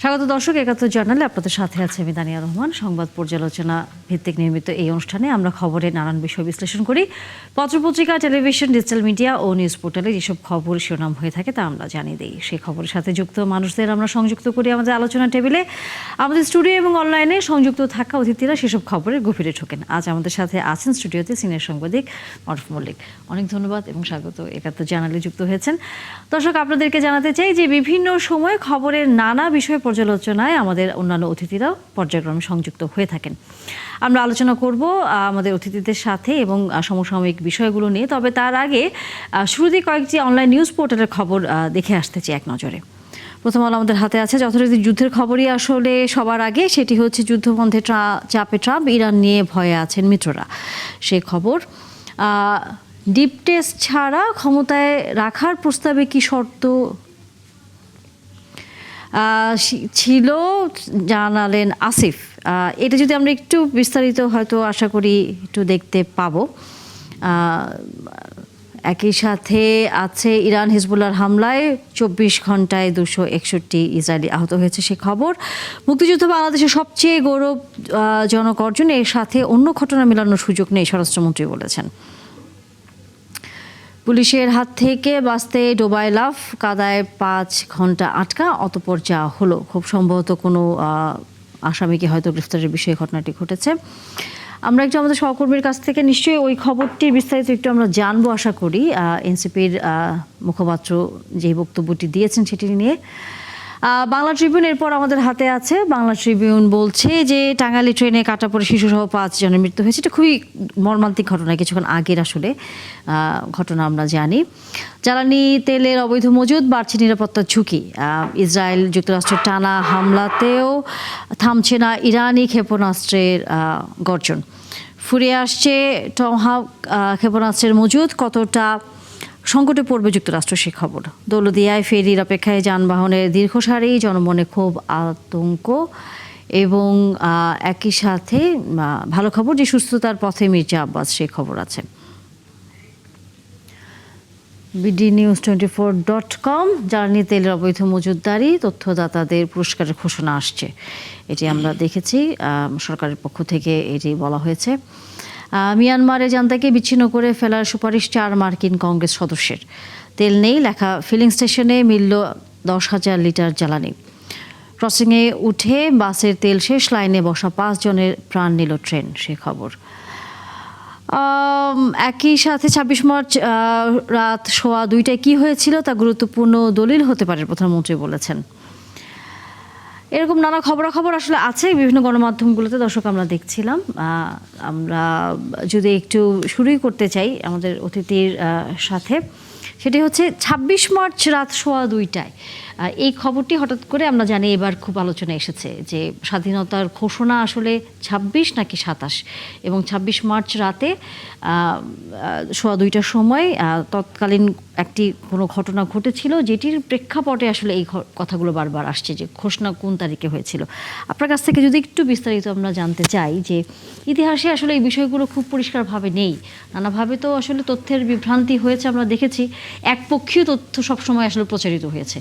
স্বাগত দর্শক, ৭১ জার্নালে আপনাদের সাথে আছে আমি দানিয়া রহমান। সংবাদ পর্যালোচনা ভিত্তিক নিয়মিত এই অনুষ্ঠানে আমরা খবরের নানান বিষয় বিশ্লেষণ করি। পত্রপত্রিকা, টেলিভিশন, ডিজিটাল মিডিয়া ও নিউজ পোর্টালে যেসব খবর শিরোনাম হয়ে থাকে তা আমরা জানিয়ে দিই। সেই খবরের সাথে যুক্ত মানুষদের আমরা সংযুক্ত করি আমাদের আলোচনা টেবিলে। আমাদের স্টুডিও এবং অনলাইনে সংযুক্ত থাকা অতিথিরা সেসব খবরের গভীরে ঢোকেন। আজ আমাদের সাথে আছেন স্টুডিওতে সিনিয়র সাংবাদিক মারুফ মল্লিক। অনেক ধন্যবাদ এবং স্বাগত ৭১ জার্নালে যুক্ত হয়েছেন। দর্শক, আপনাদেরকে জানাতে চাই যে বিভিন্ন সময় খবরের নানা বিষয় পর্যালোচনায় আমাদের অন্যান্য অতিথিরাও পর্যায়ক্রমে সংযুক্ত হয়ে থাকেন। আমরা আলোচনা করব আমাদের অতিথিদের সাথে এবং সমসাময়িক বিষয়গুলো নিয়ে। তবে তার আগে শুরুতেই কয়েকটি অনলাইন নিউজ পোর্টালের খবর দেখে আসতে চাই এক নজরে। প্রথম আলো আমাদের হাতে আছে যথারীতি যুদ্ধের খবরই আসলে সবার আগে। সেটি হচ্ছে যুদ্ধবন্ধে চাপে ট্রাম্প, ইরান নিয়ে ভয়ে আছেন মিত্ররা। সে খবর। ডিপ টেস্ট ছাড়া ক্ষমতায় রাখার প্রস্তাবে কি শর্ত ছিল জানালেন আসিফ। এটা যদি আমরা একটু বিস্তারিত হয়তো আশা করি একটু দেখতে পাবো। একই সাথে আছে ইরান হিজবুল্লাহর হামলায় ২৪ ঘন্টায় ২৬১ ইসরায়েলি আহত হয়েছে সে খবর। মুক্তিযুদ্ধ বাংলাদেশের সবচেয়ে গৌরবজনক অর্জন, এর সাথে অন্য ঘটনা মেলানোর সুযোগ নেই স্বরাষ্ট্রমন্ত্রী বলেছেন। পুলিশের হাত থেকে বাঁচতে ডোবায় লাফ, কাদায় ৫ ঘন্টা আটকা, অতঃপর যা হলো। খুব সম্ভবত কোনো আসামিকে হয়তো গ্রেফতারের বিষয়ে ঘটনাটি ঘটেছে। আমরা একটু আমাদের সহকর্মীর কাছ থেকে নিশ্চয়ই ওই খবরটির বিস্তারিত একটু আমরা জানবো আশা করি। এনসিপির মুখপাত্র যেই বক্তব্যটি দিয়েছেন সেটি নিয়ে। বাংলা ট্রিবিউন এরপর আমাদের হাতে আছে। বাংলা ট্রিবিউন বলছে যে টাঙ্গাইলে ট্রেনে কাটা পড়ে শিশুসহ ৫ জনের মৃত্যু হয়েছে। এটা খুবই মর্মান্তিক ঘটনা, কিছুক্ষণ আগের আসলে ঘটনা আমরা জানি। জ্বালানি তেলের অবৈধ মজুদ, বাড়ছে নিরাপত্তার ঝুঁকি। ইসরায়েল যুক্তরাষ্ট্রের টানা হামলাতেও থামছে না ইরানি ক্ষেপণাস্ত্রের গর্জন। ফুরিয়ে আসছে টমহাক ক্ষেপণাস্ত্রের মজুদ, কতটা সংকটে পড়বে যুক্তরাষ্ট্র সে খবর। দৌলদিয়ায় ফেরির অপেক্ষায় যানবাহনের দীর্ঘ সারি, জনমনে খুব আতঙ্ক। এবং একই সাথে ভালো খবর যে সুস্থতার পথে মির্জা আব্বাস সে খবর আছে। bdnews24.com, জ্বালানি তেলের অবৈধ মজুতদারি, তথ্যদাতাদের পুরস্কারের ঘোষণা আসছে। এটি আমরা দেখেছি, সরকারের পক্ষ থেকে এটি বলা হয়েছে। মিয়ানমারে জান্তাকে বিচ্ছিন্ন করে ফেলার সুপারিশ ৪ মার্কিন কংগ্রেস সদস্যের। তেল নেই লেখা ফিলিং স্টেশনে মিলল ১০,০০০ লিটার জ্বালানি। ক্রসিংয়ে উঠে বাসের তেল শেষ, লাইনে বসা ৫ জনের প্রাণ নিল ট্রেন সে খবর। একই সাথে ২৬ মার্চ রাত ২:১২টায় কী হয়েছিল তা গুরুত্বপূর্ণ দলিল হতে পারে প্রধানমন্ত্রী বলেছেন। এরকম নানা খবরাখবর আসলে আছে বিভিন্ন গণমাধ্যমগুলোতে। দর্শক, আমরা দেখছিলাম। আমরা যদি একটু শুরুই করতে চাই আমাদের অতিথির সাথে, সেটি হচ্ছে ২৬ মার্চ রাত ২:১২টায় এই খবরটি হঠাৎ করে আমরা জানি এবার খুব আলোচনা এসেছে যে স্বাধীনতার ঘোষণা আসলে ২৬ নাকি ২৭, এবং ২৬ মার্চ রাতে ২:১২টার সময় তৎকালীন একটি কোনো ঘটনা ঘটেছিল যেটির প্রেক্ষাপটে আসলে এই কথাগুলো বারবার আসছে যে ঘোষণা কোন তারিখে হয়েছিল। আপনার কাছ থেকে যদি একটু বিস্তারিত আমরা জানতে চাই যে ইতিহাসে আসলে এই বিষয়গুলো খুব পরিষ্কারভাবে নেই, নানাভাবে তো আসলে তথ্যের বিভ্রান্তি হয়েছে, আমরা দেখেছি একপক্ষীয় তথ্য সবসময় আসলে প্রচারিত হয়েছে।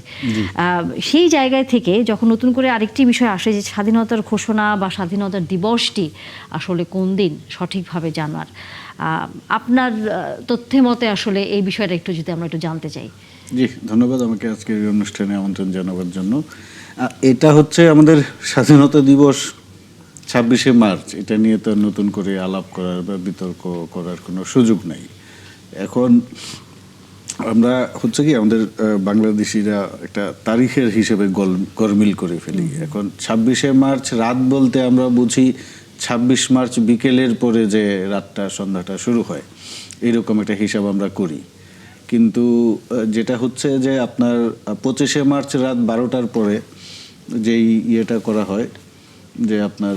সেই জায়গায় থেকে যখন নতুন করে আরেকটি বিষয় আসে যে স্বাধীনতার ঘোষণা বা স্বাধীনতার দিবসটি আসলে কোন দিন সঠিকভাবে জানার, আপনার তথ্যের মতে আসলে এই বিষয়টা একটু যদি আমরা একটু জানতে চাই। জি, ধন্যবাদ আমাকে আজকের এই অনুষ্ঠানে আমন্ত্রণ জানাবার জন্য। এটা হচ্ছে আমাদের স্বাধীনতা দিবস ২৬শে মার্চ, এটা নিয়ে তো নতুন করে আলাপ করার বা বিতর্ক করার কোনো সুযোগ নাই। এখন আমরা হচ্ছে কি আমাদের বাংলাদেশিরা একটা তারিখের হিসেবে গরমিল করে ফেলি। এখন ২৬শে মার্চ রাত বলতে আমরা বুঝি ২৬ মার্চ বিকেলের পরে যে রাতটা সন্ধ্যাটা শুরু হয়, এইরকম একটা হিসাব আমরা করি। কিন্তু যেটা হচ্ছে যে আপনার ২৫শে মার্চ রাত ১২টার পরে যেই ইয়েটা করা হয়, যে আপনার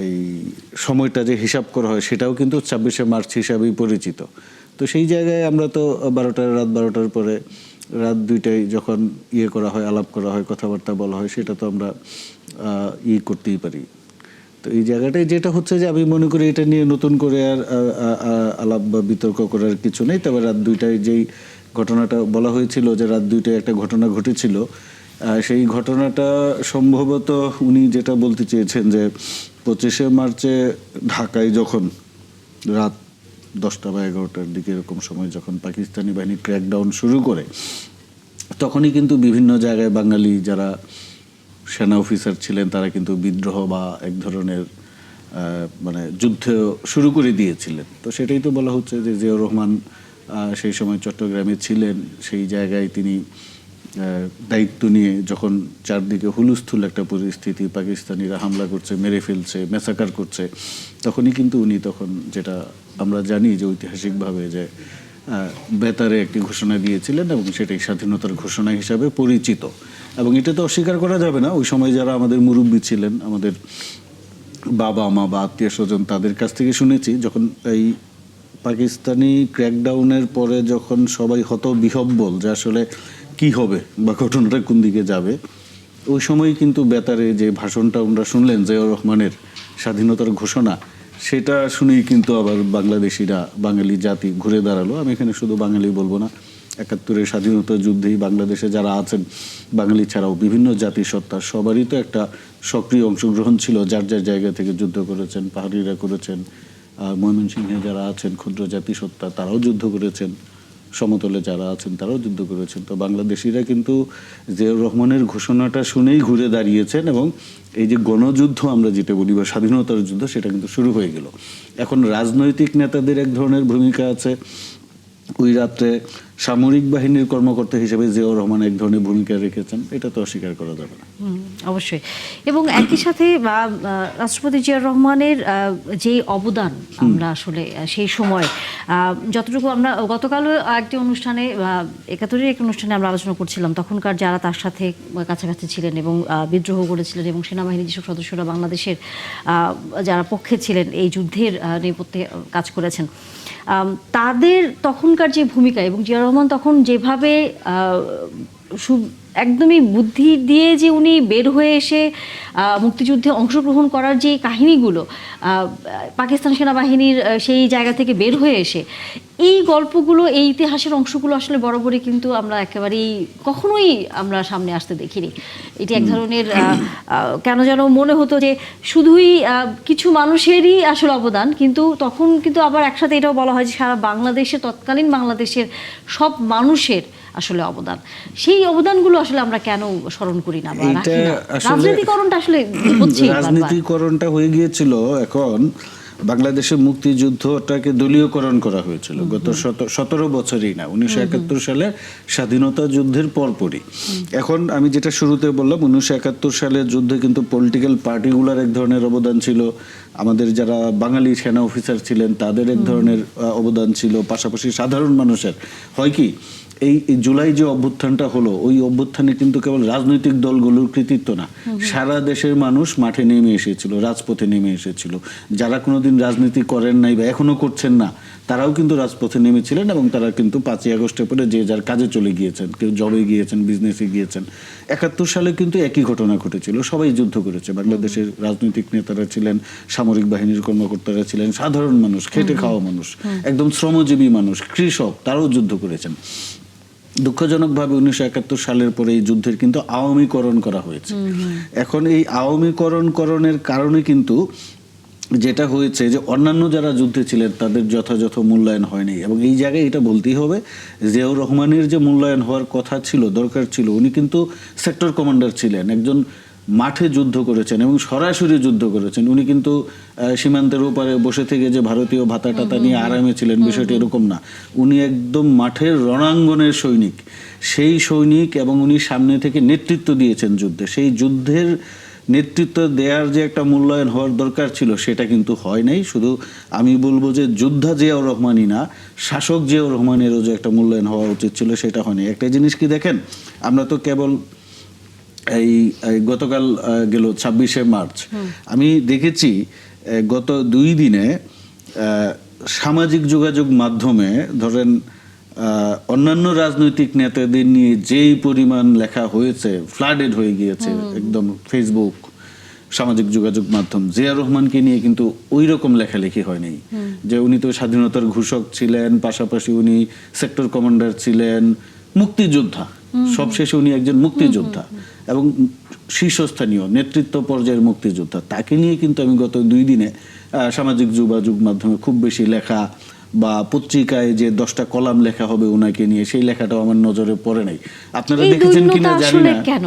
এই সময়টা যে হিসাব করা হয় সেটাও কিন্তু ২৬শে মার্চ হিসাবেই পরিচিত। তো সেই জায়গায় আমরা তো রাত ১২টার পরে রাত ২টায় যখন ইয়ে করা হয়, আলাপ করা হয়, কথাবার্তা বলা হয়, সেটা তো আমরা করতেই পারি। তো এই জায়গাটায় যেটা হচ্ছে যে আমি মনে করি এটা নিয়ে নতুন করে আর আলাপ বা বিতর্ক করার কিছু নেই। তবে রাত ২টায় যেই ঘটনাটা বলা হয়েছিল যে রাত ২টায় একটা ঘটনা ঘটেছিল, সেই ঘটনাটা সম্ভবত উনি যেটা বলতে চেয়েছেন যে 25শে মার্চে ঢাকায় যখন রাত 10টা বা 11টার দিকে এরকম সময় যখন পাকিস্তানি বাহিনী ক্র্যাকডাউন শুরু করে, তখনই কিন্তু বিভিন্ন জায়গায় বাঙালি যারা সেনা অফিসার ছিলেন তারা কিন্তু বিদ্রোহ বা এক ধরনের মানে যুদ্ধ শুরু করে দিয়েছিলেন। তো সেটাই তো বলা হচ্ছে যে জিয়াউর রহমান সেই সময় চট্টগ্রামে ছিলেন, সেই জায়গায় তিনি দায়িত্ব নিয়ে যখন চারদিকে হুলস্থুল একটা পরিস্থিতি, পাকিস্তানিরা হামলা করছে, মেরে ফেলছে, ম্যাসাকার করছে, তখনই কিন্তু উনি তখন যেটা আমরা জানি যে ঐতিহাসিকভাবে যে বেতারে একটি ঘোষণা দিয়েছিলেন এবং সেটাই স্বাধীনতার ঘোষণা হিসাবে পরিচিত। এবং এটা তো অস্বীকার করা যাবে না, ওই সময় যারা আমাদের মুরব্বী ছিলেন, আমাদের বাবা মা বা আত্মীয় স্বজন, তাদের কাছ থেকে শুনেছি যখন এই পাকিস্তানি ক্র্যাকডাউনের পরে যখন সবাই হতবিহ্বল যে আসলে কি হবে বা ঘটনাটা কোন দিকে যাবে, ওই সময় কিন্তু বেতারে যে ভাষণটা আমরা শুনলেন জিয়াউর রহমানের স্বাধীনতার ঘোষণা, সেটা শুনেই কিন্তু আবার বাংলাদেশিরা, বাঙালি জাতি ঘুরে দাঁড়ালো। আমি এখানে শুধু বাঙালি বলবো না, 71-এর স্বাধীনতা যুদ্ধেই বাংলাদেশে যারা আছেন, বাঙালি ছাড়াও বিভিন্ন জাতিসত্তা, সবারই তো একটা সক্রিয় অংশগ্রহণ ছিল, যার যার জায়গা থেকে যুদ্ধ করেছেন, পাহাড়িরা করেছেন, ময়মনসিংহে যারা আছেন ক্ষুদ্র জাতিসত্তা তারাও যুদ্ধ করেছেন, সমতলে যারা আছেন তারাও যুদ্ধ করেছেন। তো বাংলাদেশিরা কিন্তু জিয়াউর রহমানের ঘোষণাটা শুনেই ঘুরে দাঁড়িয়েছেন এবং এই যে গণযুদ্ধ আমরা যেটা বলি বা স্বাধীনতার যুদ্ধ, সেটা কিন্তু শুরু হয়ে গেল। এখন রাজনৈতিক নেতাদের এক ধরনের ভূমিকা আছে, ওই রাত্রে সামরিক বাহিনীর কর্মকর্তা হিসেবে জিয়াউর রহমান এক ধরনের ভূমিকা রেখেছেন, এটা তো অস্বীকার করা যাবে না। অবশ্যই। এবং একই সাথে রাষ্ট্রপতি জিয়াউর রহমানের যে অবদান, আমরা আসলে সেই সময় যতটুকু আমরা গতকালও একটি অনুষ্ঠানে 71-এর এক অনুষ্ঠানে আমরা আলোচনা করছিলাম, তখনকার যারা তার সাথে কাছাকাছি ছিলেন এবং বিদ্রোহ করেছিলেন এবং সেনাবাহিনীর যেসব সদস্যরা বাংলাদেশের যারা পক্ষে ছিলেন, এই যুদ্ধের নেপথ্যে কাজ করেছেন, তাদের তখনকার যে ভূমিকা এবং জিয়াউর রহমান তখন যেভাবে একদমই বুদ্ধি দিয়ে যে উনি বের হয়ে এসে মুক্তিযুদ্ধে অংশগ্রহণ করার যে কাহিনীগুলো, পাকিস্তান সেনাবাহিনীর সেই জায়গা থেকে বের হয়ে এসে এই গল্পগুলো, এই ইতিহাসের অংশগুলো আসলে বরাবরই কিন্তু আমরা একেবারেই কখনোই আমরা সামনে আসতে দেখিনি। এটি এক ধরনের কেন যেন মনে হতো যে শুধুই কিছু মানুষেরই আসলে অবদান, কিন্তু তখন কিন্তু আবার একসাথে এটাও বলা হয় যে সারা বাংলাদেশের, তৎকালীন বাংলাদেশের সব মানুষের আসলে অবদান। সেই অবদানগুলো আসলে আমরা কেন স্মরণ করি না বা রাখি না? রাজনীতিকরণটা আসলে হচ্ছে, রাজনীতিকরণটা হয়ে গিয়েছিল। এখন বাংলাদেশের মুক্তিযুদ্ধটাকে দলীয়করণ করা হয়েছিল গত 17 বছরই না, 1971 সালে স্বাধীনতা যুদ্ধের পরপরই। এখন আমি যেটা শুরুতে বললাম, 1971 সালের যুদ্ধে কিন্তু পলিটিক্যাল পার্টিগুলোর এক ধরনের অবদান ছিল, আমাদের যারা বাঙালি সেনা অফিসার ছিলেন তাদের এক ধরনের অবদান ছিল, পাশাপাশি সাধারণ মানুষের। হয় কি, এই জুলাই যে অভ্যুত্থানটা হলো, ওই অভ্যুত্থানে কিন্তু কেবল রাজনৈতিক দলগুলোর কৃতিত্ব না, সারা দেশের মানুষ মাঠে নেমে এসেছিল, রাজপথে নেমে এসেছিল। যারা কোনোদিন রাজনীতি করেন নাই বা এখনো করছেন না, তারাও কিন্তু রাজপথে নেমেছিলেন এবং তারা কিন্তু 5ই আগস্টের পরে যে যার কাজে চলে গিয়েছেন, কেউ জবে গিয়েছেন, বিজনেসে গিয়েছেন। 71 সালে কিন্তু একই ঘটনা ঘটেছিল, সবাই যুদ্ধ করেছে। বাংলাদেশের রাজনৈতিক নেতারা ছিলেন, সামরিক বাহিনীর কর্মকর্তারা ছিলেন, সাধারণ মানুষ, খেটে খাওয়া মানুষ, একদম শ্রমজীবী মানুষ, কৃষক, তারাও যুদ্ধ করেছেন। দুঃখজনকভাবে 1971 সালের পরে এই যুদ্ধের কিন্তু আওয়ামীকরণ করা হয়েছে। এখন এই আওয়ামীকরণের কারণে কিন্তু যেটা হয়েছে যে অন্যান্য যারা যুদ্ধে ছিলেন তাদের যথাযথ মূল্যায়ন হয়নি। এবং এই জায়গায় এটা বলতেই হবে, জিয়াউর রহমানের যে মূল্যায়ন হওয়ার কথা ছিল, দরকার ছিল, উনি কিন্তু সেক্টর কমান্ডার ছিলেন, একজন মাঠে যুদ্ধ করেছেন এবং সরাসরি যুদ্ধ করেছেন। উনি কিন্তু সীমান্তের ওপারে বসে থেকে যে ভারতীয় ভাতা টাতা নিয়ে আরামে ছিলেন, বিষয়টি এরকম না। উনি একদম মাঠের রণাঙ্গনের সৈনিক, সেই সৈনিক, এবং উনি সামনে থেকে নেতৃত্ব দিয়েছেন যুদ্ধে। সেই যুদ্ধের নেতৃত্ব দেওয়ার যে একটা মূল্যায়ন হওয়ার দরকার ছিল, সেটা কিন্তু হয় নাই। শুধু আমি বলবো যে যোদ্ধা জিয়াউর রহমানই না, শাসক জিয়াউর রহমানেরও যে একটা মূল্যায়ন হওয়া উচিত ছিল, সেটা হয়নি। একটা জিনিস কি দেখেন, আমরা তো কেবল এই গতকাল গেল 26শে মার্চ, আমি দেখেছি গত 2 দিনে সামাজিক যোগাযোগ মাধ্যমে ধরেন অন্যান্য রাজনৈতিক নেতাদের নিয়ে যেই পরিমাণ লেখা হয়েছে, ফ্লাডেড হয়ে গিয়েছে একদম ফেসবুক, সামাজিক যোগাযোগ মাধ্যম। জিয়াউর রহমানকে নিয়ে কিন্তু ওই রকম লেখালেখি হয়নি। যে উনি তো স্বাধীনতার ঘোষক ছিলেন, পাশাপাশি উনি সেক্টর কমান্ডার ছিলেন, মুক্তিযোদ্ধা, সবশেষে উনি একজন মুক্তিযোদ্ধা এবং শীর্ষস্থানীয় নেতৃত্ব পর্যায়ের মুক্তিযোদ্ধা। তাকে নিয়ে কিন্তু আমি গত 2 দিনে সামাজিক যোগাযোগ মাধ্যমে খুব বেশি লেখা বা পত্রিকায় যে 10টা কলাম লেখা হবে ওনাকে নিয়ে, সেই লেখাটাও আমার নজরে পড়ে নাই। আপনারা দেখেছেন কিনা জানি না। কেন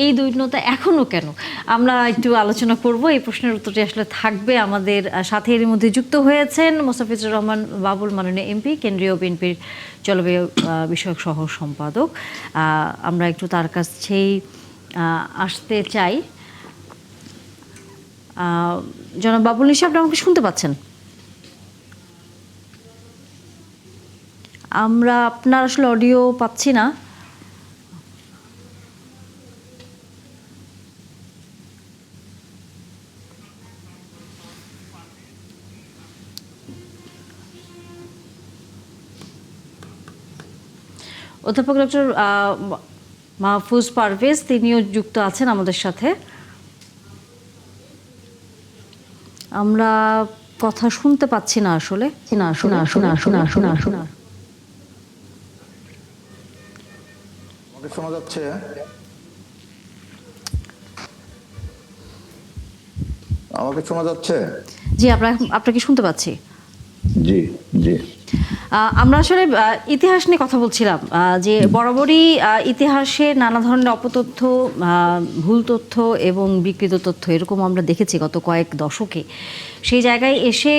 এই দৈন্যতা এখনো কেন, আমরা একটু আলোচনা করব। এই প্রশ্নের উত্তরটি আসলে থাকবে। আমাদের সাথে এর মধ্যে যুক্ত হয়েছেন মোস্তাফিজুর রহমান বাবুল, মাননীয় এমপি, কেন্দ্রীয় বিএনপির জলবায়ু বিষয়ক সহ সম্পাদক। আমরা একটু তার কাছেই আসতে চাই। জনাব বাবুল নিশা, আপনি আমাকে শুনতে পাচ্ছেন? আমরা আপনার আসলে অডিও পাচ্ছি না। অধ্যাপক ডক্টর মাহফুজ পারভেজ, তিনিও যুক্ত আছেন আমাদের সাথে। আমরা কথা শুনতে পাচ্ছি না আসলে। শোনা যাচ্ছে? আমাকে শোনা যাচ্ছে? জি, আপনাকে শুনতে পাচ্ছি। জি জি। আমরা আসলে ইতিহাস নিয়ে কথা বলছিলাম, যে বরাবরই ইতিহাসে নানা ধরনের অপতথ্য, ভুল তথ্য এবং বিকৃত তথ্য এরকম আমরা দেখেছি গত কয়েক দশকে। সেই জায়গায় এসে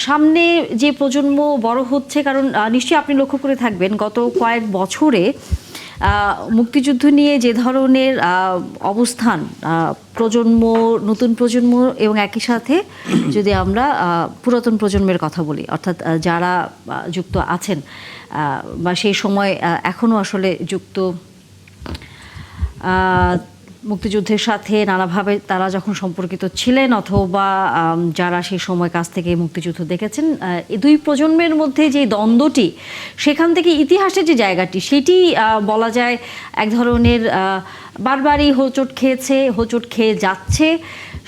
সামনে যে প্রজন্ম বড় হচ্ছে, কারণ নিশ্চয়ই আপনি লক্ষ্য করে থাকবেন গত কয়েক বছরে মুক্তিযুদ্ধ নিয়ে যে ধরনের অবস্থান, প্রজন্ম, নতুন প্রজন্ম এবং একই সাথে যদি আমরা পুরাতন প্রজন্মের কথা বলি, অর্থাৎ যারা যুক্ত আছেন বা সেই সময় এখনও আসলে যুক্ত মুক্তিযুদ্ধের সাথে নানাভাবে তারা যখন সম্পর্কিত ছিলেন, অথবা যারা সেই সময় কাছ থেকে মুক্তিযুদ্ধ দেখেছেন, এই 2 প্রজন্মের মধ্যে যে দ্বন্দ্বটি, সেখান থেকে ইতিহাসের যে জায়গাটি, সেটি বলা যায় এক ধরনের বারবারই হোঁচট খেয়ে যাচ্ছে।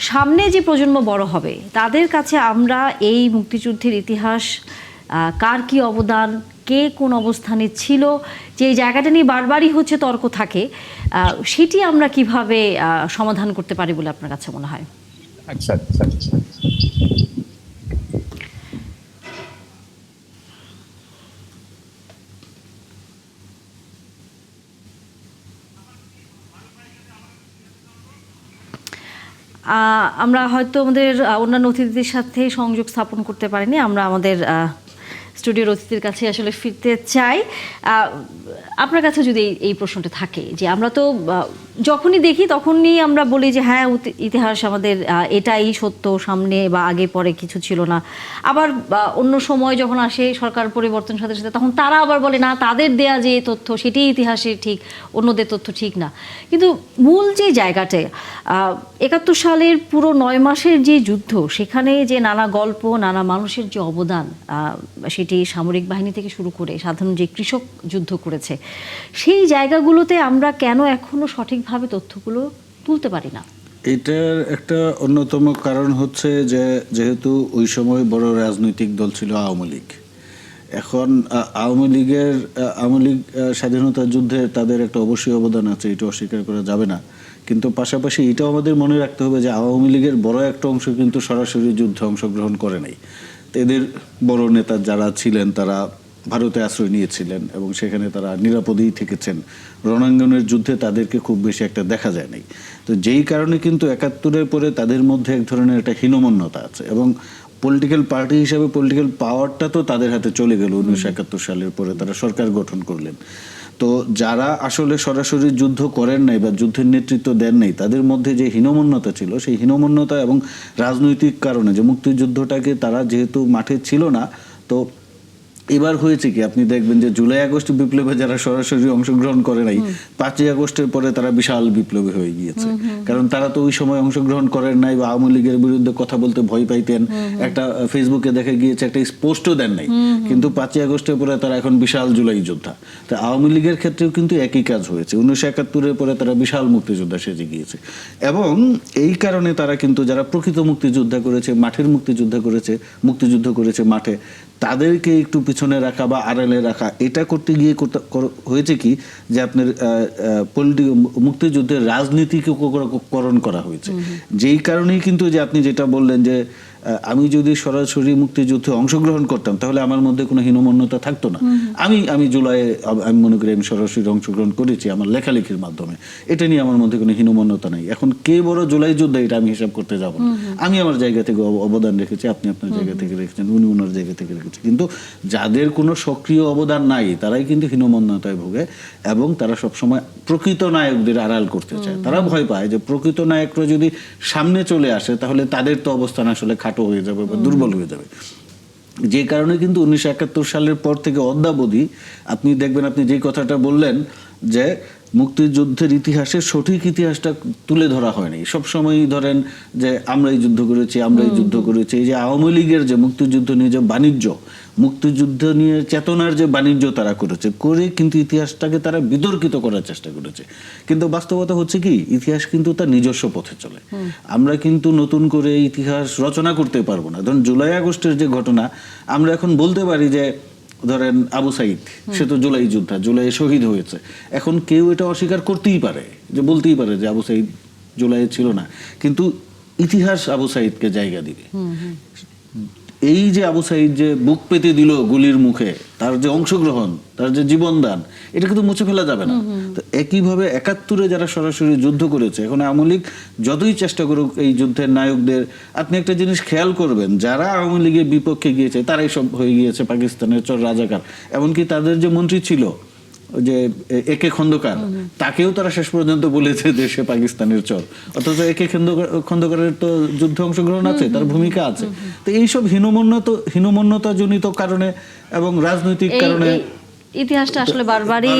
সামনে যে প্রজন্ম বড় হবে তাদের কাছে আমরা এই মুক্তিযুদ্ধের ইতিহাস, কার কি অবদান, কে কোন অবস্থানে ছিল, যে জায়গাটা নিয়ে বারবারই হচ্ছে তর্ক থাকে, সেটি আমরা কিভাবে সমাধান করতে পারি বলে আপনার কাছে মনে হয়? আচ্ছা আচ্ছা আচ্ছা। আমরা হয়তো আমাদের অন্যান্য অতিথিদের সাথে সংযোগ স্থাপন করতে পারিনি। আমরা আমাদের স্টুডিওর অতিথির কাছে আসলে ফিরতে চাই। আপনার কাছে যদি এই প্রশ্নটা থাকে, যে আমরা তো যখনই দেখি তখনই আমরা বলি যে হ্যাঁ, ইতিহাস আমাদের এটাই সত্য, সামনে বা আগে পরে কিছু ছিল না। আবার অন্য সময় যখন আসে সরকার পরিবর্তনের সাথে সাথে, তখন তারা আবার বলে না, তাদের দেয়া যে তথ্য সেটি ইতিহাসের ঠিক, অন্যদের তথ্য ঠিক না। কিন্তু মূল যে জায়গাটা, 71 সালের পুরো 9 মাসের যে যুদ্ধ, সেখানে যে নানা গল্প, নানা মানুষের যে অবদান, সেটি সামরিক বাহিনী থেকে শুরু করে সাধারণ যে কৃষক যুদ্ধ করেছে, সেই জায়গাগুলোতে আমরা কেন এখনো সঠিকভাবে তথ্যগুলো তুলতে পারি না? এটার একটা অন্যতম কারণ হচ্ছে যে যেহেতু ওই সময় বড় রাজনৈতিক দল ছিল আওয়ামী লীগ। এখন আওয়ামী লীগ স্বাধীনতা যুদ্ধে তাদের একটা অবশ্যই অবদান আছে, এটা অস্বীকার করা যাবে না। কিন্তু পাশাপাশি এটাও আমাদের মনে রাখতে হবে যে আওয়ামী লীগের বড় একটা অংশ কিন্তু সরাসরি যুদ্ধে অংশগ্রহণ করে নাই। এদের বড় নেতা যারা ছিলেন তারা ভারতে আশ্রয় নিয়েছিলেন এবং সেখানে তারা নিরাপদেই থেকেছেন। রণাঙ্গনের যুদ্ধে তাদেরকে খুব বেশি একটা দেখা যায় নাই। তো যেই কারণে কিন্তু 71-এর পরে তাদের মধ্যে এক ধরনের একটা হীনমন্যতা আছে এবং পলিটিক্যাল পার্টি হিসাবে পলিটিক্যাল পাওয়ারটা তো তাদের হাতে চলে গেল 1971 সালের পরে। তারা সরকার গঠন করলেন। তো যারা আসলে সরাসরি যুদ্ধ করেন নাই বা যুদ্ধের নেতৃত্ব দেন নাই, তাদের মধ্যে যে হীনমন্যতা ছিল, সেই হীনমন্যতা এবং রাজনৈতিক কারণে যে মুক্তিযুদ্ধটাকে তারা যেহেতু মাঠে ছিল না, তো এবার হয়েছে কি আপনি দেখবেন যে জুলাই আগস্ট বিপ্লবে যারা সরাসরি অংশগ্রহণ করে নাই, 5ই আগস্টের পরে তারা বিশাল বিপ্লবী হয়ে গিয়েছে। কারণ তারা তো ওই সময় অংশগ্রহণ করেন নাই বা আওয়ামী লীগের বিরুদ্ধে কথা বলতে ভয় পাইতেন। একটা ফেসবুকে দেখা গিয়েছে একটা পোস্টও দেন নাই, কিন্তু 5ই আগস্টের পরে তারা এখন বিশাল জুলাই যোদ্ধা। তো আওয়ামী লীগের ক্ষেত্রেও কিন্তু একই কাজ হয়েছে। 1971-এর পরে তারা বিশাল মুক্তিযোদ্ধা সেজে গিয়েছে এবং এই কারণে তারা কিন্তু যারা প্রকৃত মুক্তিযোদ্ধা করেছে, মাঠের মুক্তিযুদ্ধ করেছে মাঠে, তাদেরকে একটু পিছনে রাখা বা আড়ালে রাখা, এটা করতে গিয়ে হয়েছে কি যে আপনার মুক্তিযুদ্ধের রাজনীতিকরণ করা হয়েছে। যেই কারণেই কিন্তু যে আপনি যেটা বললেন যে আমি যদি সরাসরি মুক্তিযুদ্ধে অংশগ্রহণ করতাম তাহলে আমার মধ্যে কোনো হীনমন্যতা থাকতো না। আমি জুলাইয়ে আমি মনে করি আমি সরাসরি অংশগ্রহণ করেছি আমার লেখালেখির মাধ্যমে, এটা নিয়ে আমার মধ্যে কোনো হীনমন্যতা নাই। এখন কে বড় জুলাই যোদ্ধা এটা আমি হিসাব করতে যাব না। আমি আমার জায়গা থেকে অবদান রেখেছি, আপনি আপনার জায়গা থেকে রেখেছেন, উনি ওনার জায়গা থেকে রেখেছেন। কিন্তু যাদের কোনো সক্রিয় অবদান নাই তারাই কিন্তু হীনমন্যতায় ভোগে এবং তারা সবসময় প্রকৃত নায়কদের আড়াল করতে চায়। তারা ভয় পায় যে প্রকৃত নায়করা যদি সামনে চলে আসে তাহলে তাদের তো অবস্থান আসলে খাটো হয়ে যাবে বা দুর্বল হয়ে যাবে। যে কারণে কিন্তু 1971 সালের পর থেকে অদ্যাবধি আপনি দেখবেন, আপনি যে কথাটা বললেন যে মুক্তিযুদ্ধের ইতিহাসের সঠিক ইতিহাসটা তুলে ধরা হয়নি। সবসময়ই ধরেন যে আমরা এই যুদ্ধ করেছি, আমরা এই যুদ্ধ করেছি। এই যে আওয়ামী লীগের যে মুক্তিযুদ্ধ নিয়ে যে বাণিজ্য, মুক্তিযুদ্ধ নিয়ে চেতনার যে বাণিজ্য তারা করে কিন্তু ইতিহাসটাকে তারা বিতর্কিত করার চেষ্টা করেছে। কিন্তু বাস্তবতা হচ্ছে কি, ইতিহাস কিন্তু তার নিজস্ব পথে চলে। আমরা কিন্তু নতুন করে ইতিহাস রচনা করতে পারবো না। ধরুন জুলাই আগস্টের যে ঘটনা, আমরা এখন বলতে পারি যে ধরেন আবু সাইদ, সে তো জুলাই যোদ্ধা, জুলাই শহীদ হয়েছে। এখন কেউ এটা অস্বীকার করতেই পারে, যে বলতেই পারে যে আবু সাইদ জুলাই ছিল না, কিন্তু ইতিহাস আবু সাইদকে জায়গা দিবে। এই যে আবু সাইদ যে বুক পেতে দিল গুলির মুখে, তার যে অংশগ্রহণ, তার যে জীবনদান, এটা কিন্তু মুছে ফেলা যাবে না। তো একইভাবে 71-এ যারা সরাসরি যুদ্ধ করেছে, এখন আওয়ামী লীগ যতই চেষ্টা করুক এই যুদ্ধের নায়কদের, আপনি একটা জিনিস খেয়াল করবেন, যারা আওয়ামী লীগের বিপক্ষে গিয়েছে তারাই সব হয়ে গিয়েছে পাকিস্তানের চর রাজাকার। এমনকি তাদের যে মন্ত্রী ছিল যে একে খন্দকার, তাকেও তারা শেষ পর্যন্ত বলেছে যে সে পাকিস্তানের চর। অথচ একে খন্দকারের তো যুদ্ধে অংশগ্রহণ আছে, তার ভূমিকা আছে। তো এইসব হীনমন্যতা জনিত কারণে এবং রাজনৈতিক কারণে ইতিহাসটা আসলে বারবারই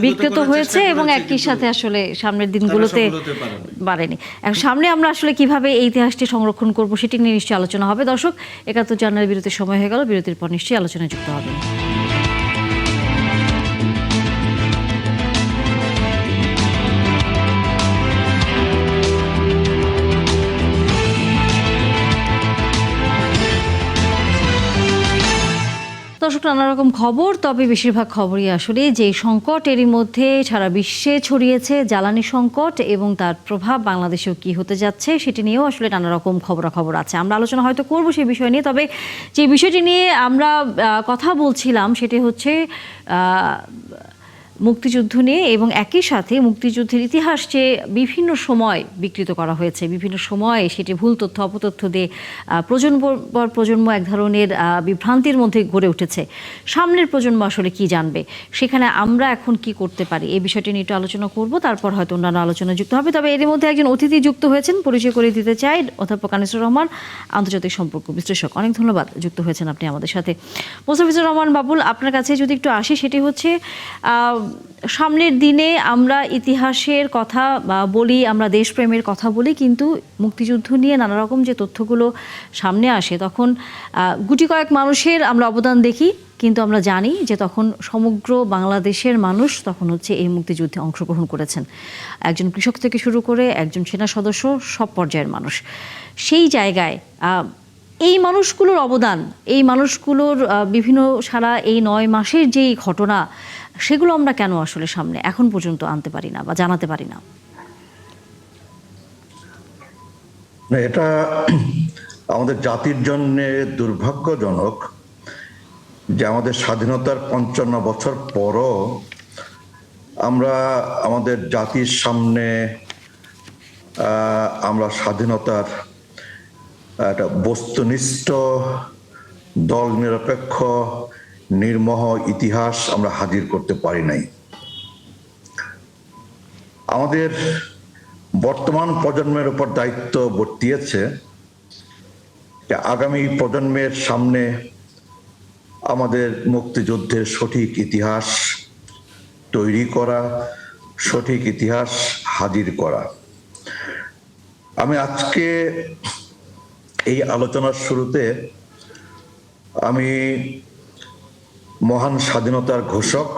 বিকৃত হয়েছে এবং একই সাথে আসলে সামনের দিনগুলোতে বাড়েনি। এখন সামনে আমরা আসলে কিভাবে এই ইতিহাসটি সংরক্ষণ করব সেটি নিয়ে নিশ্চয়ই আলোচনা হবে। দর্শক, 71 জানুয়ারি বিরতির সময় হয়ে গেল, বিরতির পর নিশ্চয়ই আলোচনায় যুক্ত হবে। দর্শক, নানা রকম খবর, তবে বেশিরভাগ খবরই আসলে যে সংকট এরই মধ্যে সারা বিশ্বে ছড়িয়েছে, জ্বালানি সংকট, এবং তার প্রভাব বাংলাদেশেও কি হতে যাচ্ছে সেটি নিয়েও আসলে নানা রকম খবরাখবর আছে। আমরা আলোচনা হয়তো করব সেই বিষয় নিয়ে, তবে যে বিষয়টি নিয়ে আমরা কথা বলছিলাম সেটি হচ্ছে মুক্তিযুদ্ধ নিয়ে, এবং একই সাথে মুক্তিযুদ্ধের ইতিহাস যে বিভিন্ন সময় বিকৃত করা হয়েছে, বিভিন্ন সময়ে সেটি ভুল তথ্য অপতথ্য দিয়ে প্রজন্ম পর প্রজন্ম এক ধরনের বিভ্রান্তির মধ্যে গড়ে উঠেছে। সামনের প্রজন্ম আসলে কি জানবে, সেখানে আমরা এখন কি করতে পারি, এই বিষয়টি নিয়ে একটু আলোচনা করব, তারপর হয়তো অন্যান্য আলোচনা যুক্ত হবে। তবে এর মধ্যে একজন অতিথি যুক্ত হয়েছেন, পরিচয় করে দিতে চাই। অধ্যাপক আনিসুর রহমান, আন্তর্জাতিক সম্পর্ক বিশ্লেষক। অনেক ধন্যবাদ যুক্ত হয়েছেন আপনি আমাদের সাথে। মোস্তাফিজুর রহমান বাবুল, আপনার কাছে যদি একটু আসি, সেটি হচ্ছে সামনের দিনে আমরা ইতিহাসের কথা বলি, আমরা দেশপ্রেমের কথা বলি, কিন্তু মুক্তিযুদ্ধ নিয়ে নানা রকম যে তথ্যগুলো সামনে আসে তখন গুটি কয়েক মানুষের আমরা অবদান দেখি, কিন্তু আমরা জানি যে তখন সমগ্র বাংলাদেশের মানুষ তখন হচ্ছে এই মুক্তিযুদ্ধে অংশগ্রহণ করেছেন। একজন কৃষক থেকে শুরু করে একজন সেনা সদস্য, সব পর্যায়ের মানুষ। সেই জায়গায় এই মানুষগুলোর অবদান, এই মানুষগুলোর বিভিন্ন সারা এই 9 মাসের যেই ঘটনা, সেগুলো আমরা কেন আসলে সামনে এখন পর্যন্ত আনতে পারি না বা জানাতে পারি না? এটা আমাদের জাতির জন্য দুর্ভাগ্যজনক যে আমাদের স্বাধীনতার 55 বছর পরও আমরা আমাদের জাতির সামনে আমরা স্বাধীনতার একটা বস্তুনিষ্ঠ, দল নিরপেক্ষ, নির্মোহ ইতিহাস আমরা হাজির করতে পারি নাই। আমাদের বর্তমান প্রজন্মের উপর দায়িত্ব বর্তিয়েছে যে আগামী প্রজন্মের সামনে আমাদের মুক্তিযুদ্ধের সঠিক ইতিহাস তৈরি করা, সঠিক ইতিহাস হাজির করা। আমি আজকে এই আলোচনার শুরুতে আমি মহান স্বাধীনতার ঘোষক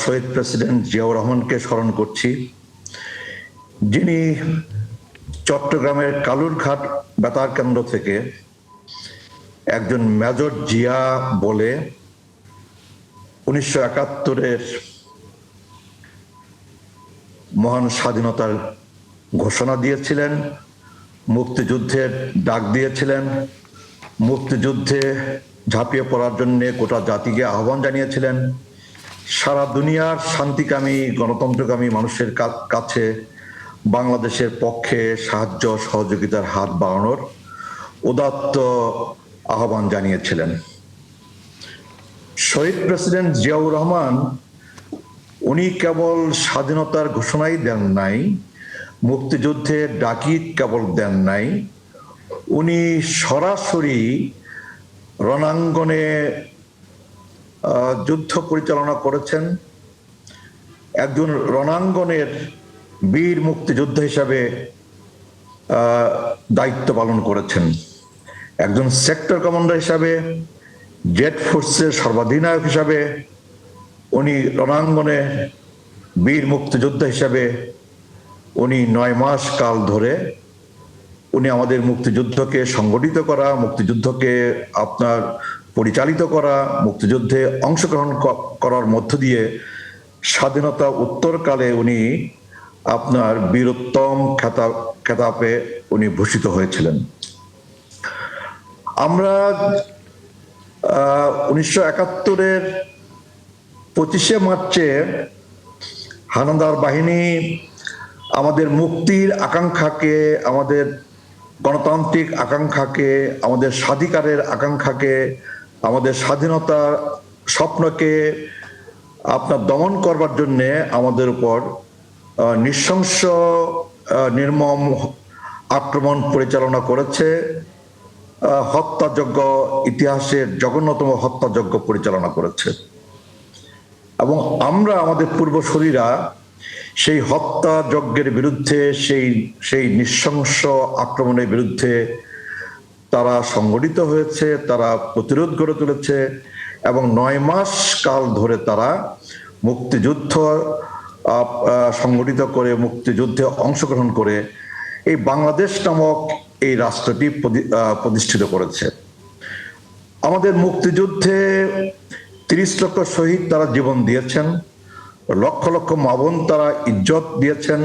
শহীদ প্রেসিডেন্ট জিয়াউর রহমানকে স্মরণ করছি, যিনি চট্টগ্রামের কালুরঘাট বেতার কেন্দ্র থেকে একজন মেজর জিয়া বলে 1971-এর মহান স্বাধীনতার ঘোষণা দিয়েছিলেন, মুক্তিযুদ্ধের ডাক দিয়েছিলেন, মুক্তিযুদ্ধে ঝাঁপিয়ে পড়ার জন্য গোটা জাতিকে আহ্বান জানিয়েছিলেন, সারা দুনিয়ার শান্তিকামী গণতন্ত্রকামী মানুষের কাছে বাংলাদেশের পক্ষে সাহায্য সহযোগিতার হাত বাড়ানোর উদাত্ত আহ্বান জানিয়েছিলেন। শহীদ প্রেসিডেন্ট জিয়াউর রহমান উনি কেবল স্বাধীনতার ঘোষণাই দেন নাই, মুক্তিযুদ্ধের ডাকি কেবল দেন নাই, উনি সরাসরি রণাঙ্গনে যুদ্ধ পরিচালনা করেছেন। একজন রণাঙ্গনের বীর মুক্তিযোদ্ধা হিসাবে দায়িত্ব পালন করেছেন। একজন সেক্টর কমান্ডার হিসাবে, জেট ফোর্সের সর্বাধিনায়ক হিসাবে উনি রণাঙ্গনে বীর মুক্তিযোদ্ধা হিসাবে উনি 9 মাস কাল ধরে উনি আমাদের মুক্তিযুদ্ধকে সংগঠিত করা, মুক্তিযুদ্ধকে আপনার পরিচালিত করা, মুক্তিযুদ্ধে অংশগ্রহণ করার মধ্য দিয়ে স্বাধীনতা উত্তরকালে উনি আপনার বীরোত্তম খেতাবে উনি ভূষিত হয়েছিলেন। আমরা 1971-এর 25শে মার্চে হানাদার বাহিনী আমাদের মুক্তির আকাঙ্ক্ষাকে, আমাদের গণতান্ত্রিক আকাঙ্ক্ষাকে, আমাদের স্বাধিকারের আকাঙ্ক্ষাকে, আমাদের স্বাধীনতার স্বপ্নকে আপনার দমন করবার জন্যে আমাদের উপর নৃশংস নির্মম আক্রমণ পরিচালনা করেছে, হত্যাযজ্ঞ, ইতিহাসের জঘন্যতম হত্যাযজ্ঞ পরিচালনা করেছে। এবং আমরা আমাদের পূর্বসূরীরা সেই হত্যাযজ্ঞের বিরুদ্ধে, সেই নৃশংস আক্রমণের বিরুদ্ধে তারা সংগঠিত হয়েছে, তারা প্রতিরোধ গড়ে তুলেছে এবং 9 মাস কাল ধরে তারা মুক্তিযুদ্ধ সংগঠিত করে, মুক্তিযুদ্ধে অংশগ্রহণ করে এই বাংলাদেশ নামক এই রাষ্ট্রটি প্রতিষ্ঠিত করেছে। আমাদের মুক্তিযুদ্ধে 30 লক্ষ শহীদ তারা জীবন দিয়েছেন, লক্ষ লক্ষ মা বোন তারা ইজ্জত দিয়েছেন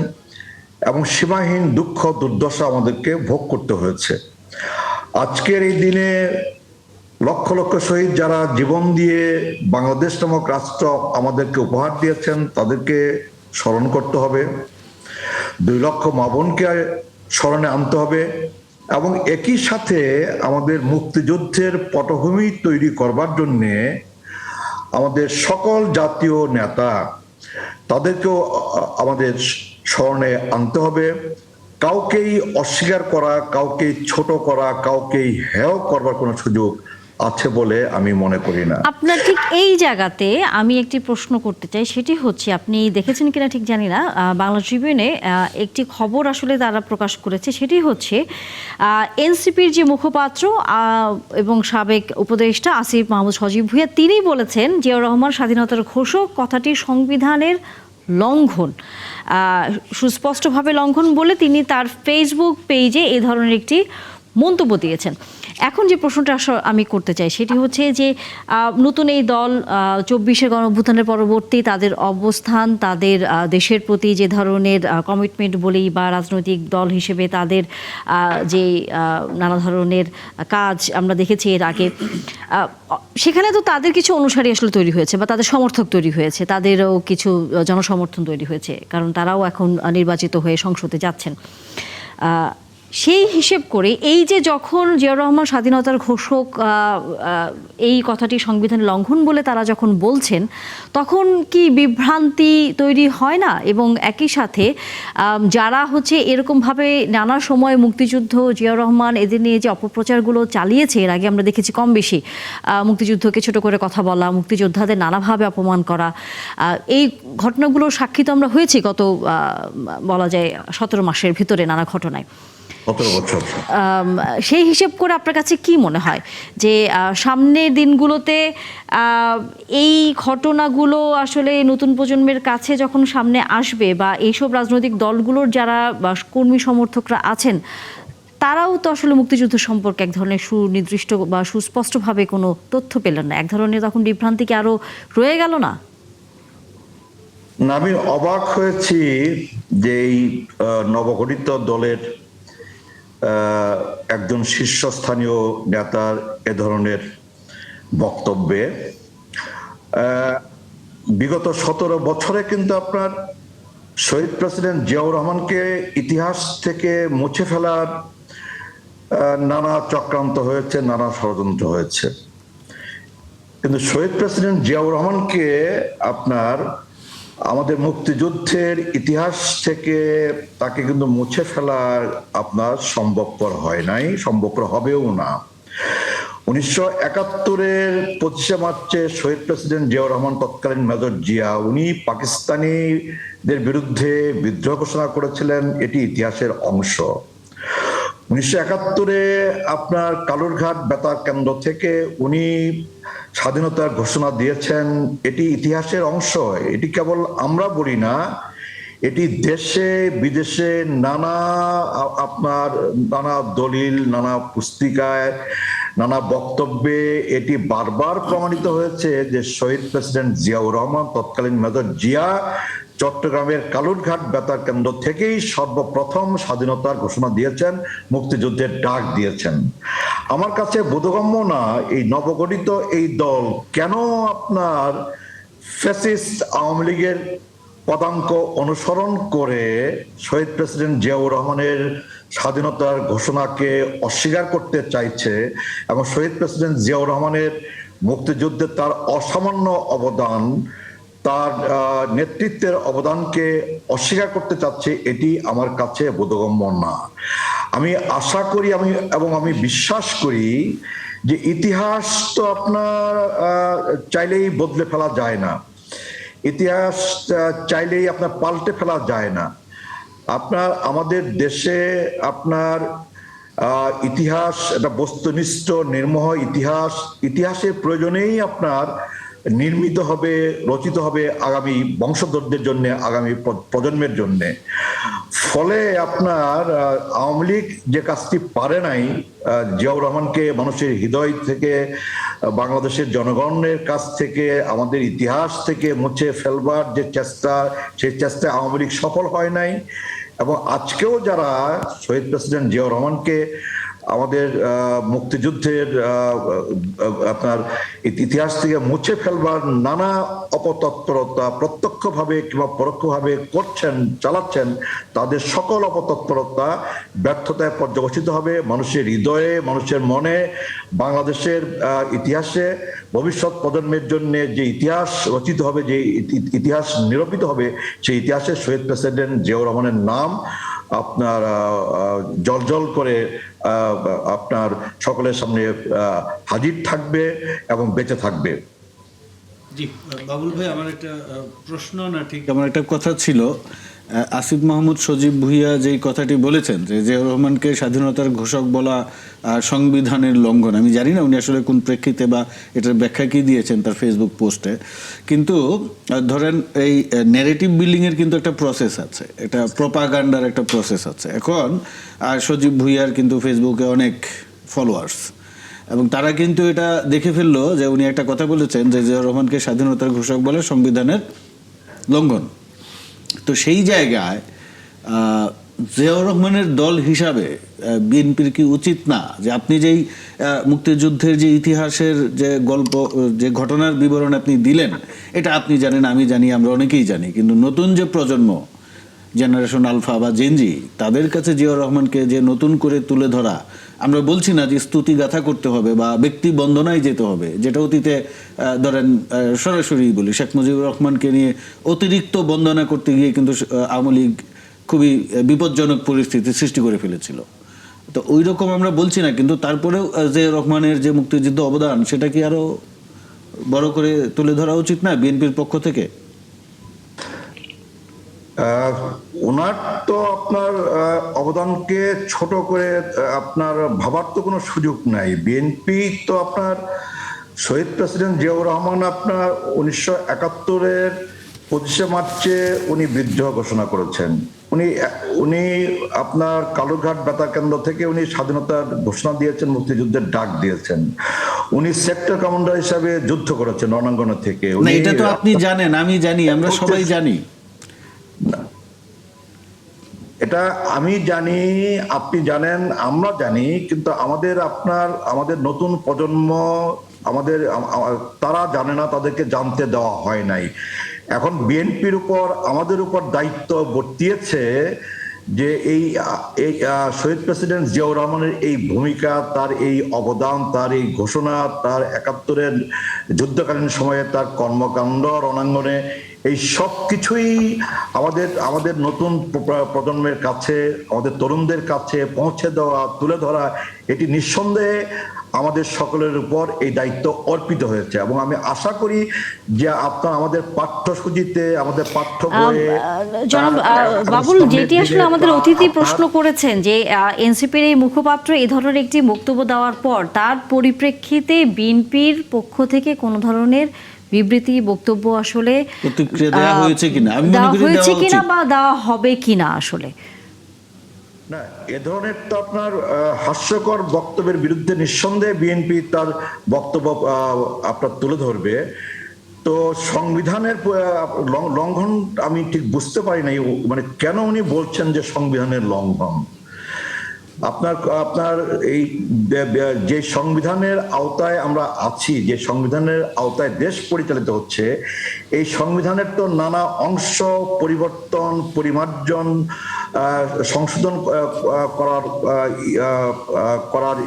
এবং সীমাহীন দুঃখ দুর্দশা আমাদেরকে ভোগ করতে হয়েছে। আজকের এই দিনে লক্ষ লক্ষ শহীদ যারা জীবন দিয়ে বাংলাদেশ নামক রাষ্ট্র আমাদেরকে উপহার দিয়েছেন তাদেরকে স্মরণ করতে হবে, 2 লক্ষ মা বোনকে স্মরণে আনতে হবে এবং একই সাথে আমাদের মুক্তিযুদ্ধের পটভূমি তৈরি করবার জন্যে আমাদের সকল জাতীয় নেতা তাদেরকেও আমাদের স্মরণে আনতে হবে। কাউকেই অস্বীকার করা, কাউকে ছোট করা, কাউকেই হেয় করবার কোনো সুযোগ আছে বলে আমি মনে করি না। আপনার ঠিক এই জায়গাতে আমি একটি প্রশ্ন করতে চাই, সেটি হচ্ছে আপনি দেখেছেন কিনা ঠিক জানি না, বাংলা ট্রিবিউনে একটি খবর আসলে তারা প্রকাশ করেছে, সেটি হচ্ছে এনসিপির যে মুখপাত্র এবং সাবেক উপদেষ্টা আসিফ মাহমুদ সজীব ভুঁইয়া তিনি বলেছেন জিয়াউর রহমান স্বাধীনতার ঘোষক কথাটি সংবিধানের লঙ্ঘন, সুস্পষ্টভাবে লঙ্ঘন বলে তিনি তার ফেসবুক পেজে এই ধরনের একটি মন্তব্য দিয়েছেন। এখন যে প্রশ্নটা আমি করতে চাই সেটি হচ্ছে যে নতুন এই দল 24শে গণঅভ্যুত্থানের পরবর্তী তাদের অবস্থান, তাদের দেশের প্রতি যে ধরনের কমিটমেন্ট বলেই বা রাজনৈতিক দল হিসেবে তাদের যে নানা ধরনের কাজ আমরা দেখেছি এর আগে, সেখানে তো তাদের কিছু অনুসারী আসলে তৈরি হয়েছে বা তাদের সমর্থক তৈরি হয়েছে, তাদেরও কিছু জনসমর্থন তৈরি হয়েছে, কারণ তারাও এখন নির্বাচিত হয়ে সংসদে যাচ্ছেন। সেই হিসেব করে এই যে যখন জিয়াউর রহমান স্বাধীনতার ঘোষক এই কথাটি সংবিধান লঙ্ঘন বলে তারা যখন বলছেন, তখন কি বিভ্রান্তি তৈরি হয় না? এবং একই সাথে যারা হচ্ছে এরকমভাবে নানা সময় মুক্তিযুদ্ধ, জিয়াউর রহমান এদের নিয়ে যে অপপ্রচারগুলো চালিয়েছে, এর আগে আমরা দেখেছি কম বেশি মুক্তিযুদ্ধকে ছোট করে কথা বলা, মুক্তিযোদ্ধাদের নানাভাবে অপমান করা, এই ঘটনাগুলোর সাক্ষী তো আমরা হয়েছি গত বলা যায় 17 মাসের ভিতরে নানা ঘটনায়। সেই হিসেব করে আপনার কাছে কি মনে হয় যে সামনের দিনগুলোতে এই ঘটনাগুলো আসলে নতুন প্রজন্মের কাছে যখন সামনে আসবে বা এইসব রাজনৈতিক দলগুলোর যারা কর্মী সমর্থকরা আছেন তারাও তো আসলে মুক্তিযুদ্ধ সম্পর্কে এক ধরনের সুনির্দিষ্ট বা সুস্পষ্টভাবে কোনো তথ্য পেলেন না। এক ধরনের তখন বিভ্রান্তি কি আরো রয়ে গেল না? না, আমি অবাক হয়েছি যে এই নবগঠিত দলের একজন শীর্ষস্থানীয় নেতার এ ধরনের বক্তব্যে। বিগত 17 বছরে কিন্তু আপনার শহীদ প্রেসিডেন্ট জিয়াউর রহমানকে ইতিহাস থেকে মুছে ফেলার নানা চক্রান্ত হয়েছে, নানা ষড়যন্ত্র হয়েছে, কিন্তু শহীদ প্রেসিডেন্ট জিয়াউর রহমানকে আপনার আমাদের মুক্তিযুদ্ধের ইতিহাস থেকে তাকে কিন্তু মুছে ফেলা আপনার সম্ভবপর হয় নাই, সম্ভবপর হবেও না। 1971-এর 25শে মার্চে শহীদ প্রেসিডেন্ট জিয়াউর রহমান তৎকালীন মেজর জিয়া উনি পাকিস্তানিদের বিরুদ্ধে বিদ্রোহ ঘোষণা করেছিলেন, এটি ইতিহাসের অংশ। 1971-এ আপনার কালুরঘাট বেতার কেন্দ্র থেকে উনি স্বাধীনতার ঘোষণা দিয়েছেন, এটি ইতিহাসের অংশ। এটি কেবল আমরা বলি না, এটি দেশে বিদেশে নানা দলিল, নানা পুস্তিকায়, নানা বক্তব্যে এটি বারবার প্রমাণিত হয়েছে যে শহীদ প্রেসিডেন্ট জিয়াউর রহমান তৎকালীন মেজর জিয়া চট্টগ্রামের কালুরঘাট বেতার কেন্দ্র থেকেই সর্বপ্রথম স্বাধীনতার ঘোষণা দিয়েছেন, মুক্তিযুদ্ধের ডাক দিয়েছেন। আমার কাছে বোধগম্য না এই নবগঠিত এই দল কেন আপনার ফ্যাসিস্ট আওয়ামী লীগের পদাঙ্ক অনুসরণ করে শহীদ প্রেসিডেন্ট জিয়াউর রহমানের স্বাধীনতার ঘোষণাকে অস্বীকার করতে চাইছে এবং শহীদ প্রেসিডেন্ট জিয়াউর রহমানের মুক্তিযুদ্ধে তার অসামান্য অবদান, তার নেতৃত্বের অবদানকে অস্বীকার করতে চাচ্ছে। এটি আমার কাছে বোধগম্য না। আমি আশা করি আমি বিশ্বাস করি যে ইতিহাস তো আপনার চাইলেই বদলে ফেলা যায় না, ইতিহাস চাইলেই আপনার পাল্টে ফেলা যায় না। আপনার আমাদের দেশে আপনার ইতিহাস একটা বস্তুনিষ্ঠ নির্মোহ ইতিহাসের প্রয়োজনেই আপনার নির্মিত হবে, রচিত হবে আগামী বংশধরদের জন্য, আগামী প্রজন্মের জন্য। ফলে আপনার আওয়ামী লীগ যে কাজটি পারে নাই, জিয়াউর রহমানকে মানুষের হৃদয় থেকে, বাংলাদেশের জনগণের কাছ থেকে, আমাদের ইতিহাস থেকে মুছে ফেলবার যে চেষ্টা, সেই চেষ্টায় আওয়ামী লীগ সফল হয় নাই। এবং আজকেও যারা শহীদ প্রেসিডেন্ট জিয়াউর রহমানকে আমাদের মুক্তিযুদ্ধের আপনার ইতিহাস থেকে মুছে ফেলবার নানা অপতৎপরতা প্রত্যক্ষভাবে কিংবা পরোক্ষভাবে চালাচ্ছেন, তাদের সকল অপতৎপরতা ব্যর্থতায় পর্যবসিত হবে মানুষের হৃদয়ে, মানুষের মনে, বাংলাদেশের ইতিহাসে, ভবিষ্যৎ প্রজন্মের জন্য যে ইতিহাস রচিত হবে, যে ইতিহাস নিরূপিত হবে, সেই ইতিহাসে শহীদ প্রেসিডেন্ট জিয়াউর রহমানের নাম আপনার জলজল করে আপনার সকলের সামনে হাজির থাকবে এবং বেঁচে থাকবে। জি বাবুল ভাই, আমার একটা প্রশ্ন, না ঠিক আমার একটা কথা ছিল, আসিফ মাহমুদ সজীব ভুঁইয়া যেই কথাটি বলেছেন যে জিয়াউর রহমানকে স্বাধীনতার ঘোষক বলা সংবিধানের লঙ্ঘন, আমি জানি না উনি আসলে কোন প্রেক্ষিতে বা এটার ব্যাখ্যা কি দিয়েছেন তার ফেসবুক পোস্টে, কিন্তু ধরেন এই ন্যারেটিভ বিল্ডিংয়ের কিন্তু একটা প্রসেস আছে, এটা প্রপাগান্ডার একটা প্রসেস আছে। এখন সজীব ভুঁইয়ার কিন্তু ফেসবুকে অনেক ফলোয়ার্স, এবং তারা কিন্তু এটা দেখে ফেললো যে উনি একটা কথা বলেছেন যে জিয়াউর রহমানকে স্বাধীনতার ঘোষক বলে সংবিধানের লঙ্ঘন। তো সেই জায়গায় জিয়াউর রহমানের দল হিসাবে বিএনপির কি উচিত না যে আপনি যেই মুক্তিযুদ্ধের যে ইতিহাসের যে গল্প, যে ঘটনার বিবরণ আপনি দিলেন, এটা আপনি জানেন, আমি জানি, আমরা অনেকেই জানি, কিন্তু নতুন যে প্রজন্ম, জেনারেশন আলফা বা জেনজি, তাদের কাছে জিয়াউর রহমানকে যে নতুন করে তুলে ধরা, আমরা বলছি না যে স্তুতি গাথা করতে হবে বা ব্যক্তি বন্দনায় যেতে হবে, যেটা অতীতে ধরেন সরাসরি বলি শেখ মুজিবুর রহমানকে নিয়ে অতিরিক্ত বন্দনা করতে গিয়ে কিন্তু আওয়ামী লীগ খুবই বিপজ্জনক পরিস্থিতি সৃষ্টি করে ফেলেছিল। তো ওই রকম আমরা বলছি না, কিন্তু তারপরেও জিয়াউর রহমানের যে মুক্তিযুদ্ধ অবদান, সেটা কি আরো বড় করে তুলে ধরা উচিত না বিএনপির পক্ষ থেকে? ওনার তো আপনার অবদানকে ছোট করে আপনার ভাবার তো কোনো সুযোগ নাই। বিএনপি তো আপনার শহীদ প্রেসিডেন্ট জিয়াউর রহমান আপনার 1971-এর 25শে মার্চে উনি বিদ্রোহ ঘোষণা করেছেন। উনি উনি আপনার কালুরঘাট বেতার কেন্দ্র থেকে উনি স্বাধীনতার ঘোষণা দিয়েছেন, মুক্তিযুদ্ধের ডাক দিয়েছেন। উনি সেক্টর কমান্ডার হিসাবে যুদ্ধ করেছেন রণাঙ্গনে থেকে। না, এটা তো আপনি জানেন, আমি জানি, আমরা সবাই জানি। এটা আমি জানি, আপনি জানেন, আমরা জানি, কিন্তু আমাদের নতুন প্রজন্ম তারা জানে না, তাদেরকে জানতে দেওয়া হয় নাই। এখন বিএনপির উপর আমাদের উপর দায়িত্ব বর্তিয়েছে যে এই শহীদ প্রেসিডেন্ট জিয়াউর রহমানের এই ভূমিকা, তার এই অবদান, তার এই ঘোষণা, তার 71-এর যুদ্ধকালীন সময়ে তার কর্মকাণ্ড রণাঙ্গনে, এই সব কিছুই আমাদের নতুন প্রজন্মের কাছে, আমাদের তরুণদের কাছে পৌঁছে দেওয়া, তুলে ধরা, এটি নিঃসন্দেহে আমাদের সকলের উপর এই দায়িত্ব অর্পিত হয়েছে। এবং আমি আশা করি যে আমাদের পাঠ্যসূচিতে, আমাদের পাঠ্য বইয়ে জনাব বাবুল, যেটি আসলে আমাদের অতিথি প্রশ্ন করেছেন যে এনসিপির এই মুখপাত্র এই ধরনের একটি বক্তব্য দেওয়ার পর তার পরিপ্রেক্ষিতে বিএনপির পক্ষ থেকে কোনো ধরনের বিবৃতি, বক্তব্য আসলে প্রতিক্রিয়া দেওয়া হয়েছে কিনা, আমি মনে করি হয়েছে দেওয়া কিনা উচিত। বা দেওয়া হবে কিনা আসলে? না, এ ধরনের তো আপনার হাস্যকর বক্তব্যের বিরুদ্ধে নিঃসন্দেহে বিএনপি তার বক্তব্য আপনার তুলে ধরবে। তো সংবিধানের লঙ্ঘন আমি ঠিক বুঝতে পারি নাই, মানে কেন উনি বলছেন যে সংবিধানের লঙ্ঘন। আপনার এই যে সংবিধানের আওতায় আমরা আছি, যে সংবিধানের আওতায় দেশ পরিচালিত হচ্ছে, এই সংবিধানের তো নানা অংশ পরিবর্তন, পরিমার্জন, সংশোধন করার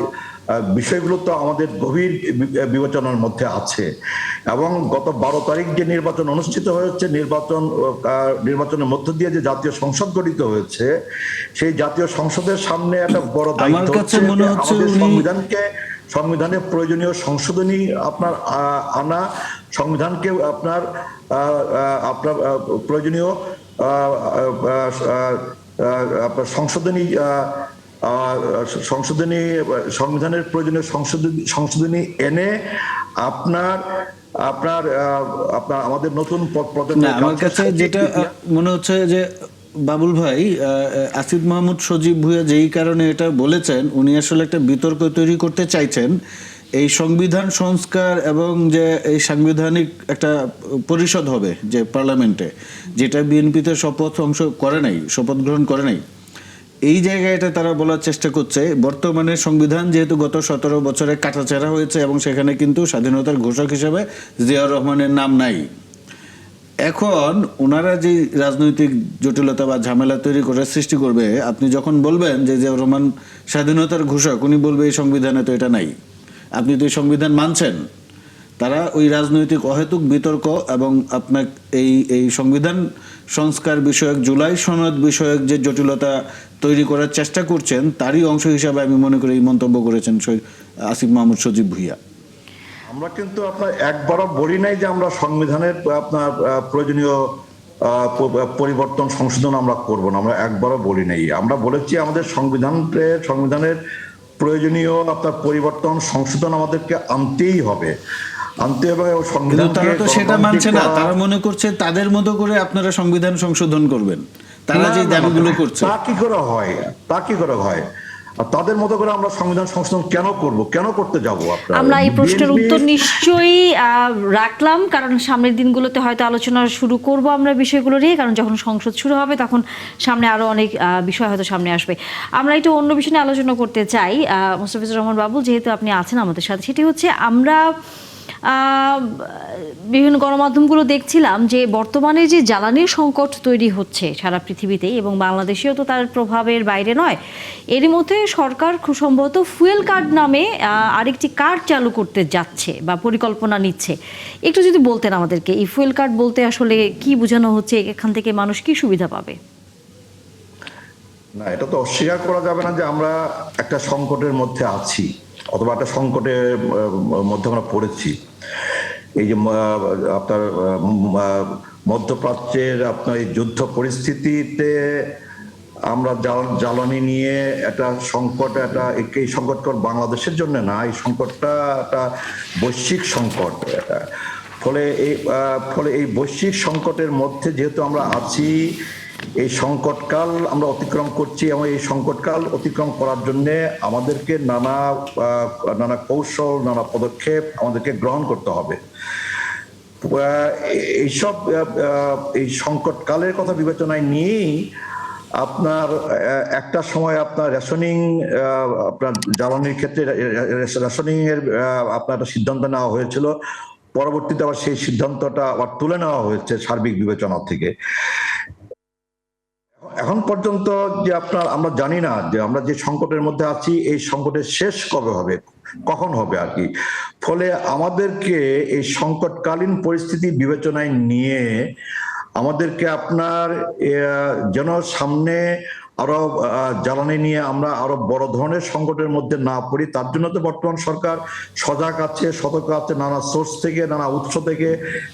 বিষয়গুলো তো আমাদের গভীর বিবেচনার মধ্যে আছে। এবং গত 12 তারিখ যে নির্বাচন অনুষ্ঠিত হয়েছে, নির্বাচনের মধ্য দিয়ে যে জাতীয় সংসদ গঠিত হয়েছে, সেই জাতীয় সংসদের সামনে একটা বড় দায়িত্ব হচ্ছে আমাদের সংবিধানের প্রয়োজনীয় সংশোধনী আপনার আনা, সংবিধানকে আপনার প্রয়োজনীয় সংবিধানের প্রয়োজনীয় সংশোধনী এনে আপনার আমাদের নতুন না, আমার কাছে যেটা মনে হচ্ছে যে বাবুল ভাই, আসিফ মাহমুদ সজীব ভুঁইয়া যেই কারণে এটা বলেছেন, উনি আসলে একটা বিতর্ক তৈরি করতে চাইছেন এই সংবিধান সংস্কার এবং যে এই সাংবিধানিক একটা পরিষদ হবে যে পার্লামেন্টে, যেটা বিএনপিতে শপথ গ্রহণ করে নাই, এই জায়গাটা তারা বলার চেষ্টা করছে বর্তমানে সংবিধান যেহেতু গত 17 বছরে কাটাছেঁড়া হয়েছে এবং সেখানে কিন্তু স্বাধীনতার ঘোষক হিসেবে জিয়াউর রহমানের নাম নাই। এখন ওনারা যে রাজনৈতিক জটিলতা বা ঝামেলা তৈরি করে সৃষ্টি করবে, আপনি যখন বলবেন যে জিয়াউর রহমান স্বাধীনতার ঘোষক, উনি বলবে এই সংবিধানে তো এটা নাই, আপনি তো এই সংবিধান মানছেন। তারা ওই রাজনৈতিক অহেতুক বিতর্ক এবং আপনার এই সংবিধান সংস্কার বিষয়ক, জুলাই সনদ বিষয়ক যে জটিলতা তৈরি করার চেষ্টা করছেন, তারই অংশ হিসাবে আমি মনে করি এই মন্তব্য করেছেন আসিফ মাহমুদ সজীব ভুঁইয়া। আমরা কিন্তু আপনার একবারও বলি নাই যে আমরা সংবিধানের আপনার প্রয়োজনীয় পরিবর্তন, সংশোধন আমরা করব না, আমরা একবারও বলি নাই। আমরা বলেছি আমাদের সংবিধানের প্রয়োজনীয় আপনার পরিবর্তন, সংশোধন আমাদেরকে আনতেই হবে। তারা তো সেটা মানছে না, তারা মনে করছে তাদের মতো করে আপনারা সংবিধান সংশোধন করবেন, তারা যে দাবিগুলো করছে। তা কি করে হয়? তাদের মতো করে আমরা সংবিধান সংশোধন কেন করব, কেন করতে যাব? আমরা এই প্রশ্নের উত্তর নিশ্চয়ই রাখলাম, কারণ সামনের দিনগুলোতে হয়তো আলোচনা শুরু করব আমরা বিষয়গুলো নিয়ে, কারণ যখন সংসদ শুরু হবে তখন সামনে আরো অনেক বিষয় হয়তো সামনে আসবে। আমরা একটু অন্য বিষয় নিয়ে আলোচনা করতে চাই। মোস্তাফিজুর রহমান বাবুল, যেহেতু আপনি আছেন আমাদের সাথে, সেটি হচ্ছে আমরা বিভিন্ন গণমাধ্যমগুলো দেখছিলাম যে বর্তমানে যে জ্বালানির সংকট তৈরি হচ্ছে সারা পৃথিবীতেই এবং বাংলাদেশেও তো তার প্রভাবের বাইরে নয়, এরই মধ্যে সরকার খুব সম্ভবত ফুয়েল কার্ড নামে আরেকটি কার্ড চালু করতে যাচ্ছে বা পরিকল্পনা নিচ্ছে। একটু যদি বলতেন আমাদেরকে, এই ফুয়েল কার্ড বলতে আসলে কি বোঝানো হচ্ছে, এখান থেকে মানুষ কি সুবিধা পাবে? না, এটা তো অস্বীকার করা যাবে না যে আমরা একটা সংকটের মধ্যে আছি, অথবা একটা সংকটের মধ্যে আমরা পড়েছি। এই যে আপনার মধ্যপ্রাচ্যের আপনার এই যুদ্ধ পরিস্থিতিতে আমরা জ্বালানি নিয়ে একটা সংকট, এই সংকট বাংলাদেশের জন্য না, এই সংকটটা একটা বৈশ্বিক সংকট। ফলে এই বৈশ্বিক সংকটের মধ্যে যেহেতু আমরা আছি, এই সংকটকাল আমরা অতিক্রম করছি এবং এই সংকটকাল অতিক্রম করার জন্য আমাদেরকে নানা কৌশল, নানা পদক্ষেপ আমাদেরকে গ্রহণ করতে হবে। এইসব এই সংকটকালের কথা বিবেচনায় নিয়েই আপনার একটা সময় আপনার রেশনিং, আপনার জ্বালানির ক্ষেত্রে রেশনিং এর আপনার একটা সিদ্ধান্ত নেওয়া হয়েছিল। পরবর্তীতে আবার সেই সিদ্ধান্তটা আবার তুলে নেওয়া হয়েছে সার্বিক বিবেচনা থেকে। এখন পর্যন্ত যে আমরা জানি না যে আমরা যে সংকটের মধ্যে আছি, এই সংকটের শেষ কবে হবে, কখন হবে আর কি। ফলে আমাদেরকে এই সংকটকালীন পরিস্থিতি বিবেচনায় নিয়ে আমাদেরকে যেন সামনে আরো জ্বালানি নিয়ে আমরা আরো বড় ধরনের সংকটের মধ্যে না পড়ি, তার জন্য তো বর্তমান সরকার সজাগ আছে, সতর্ক আছে। নানা সোর্স থেকে, নানা উৎস থেকে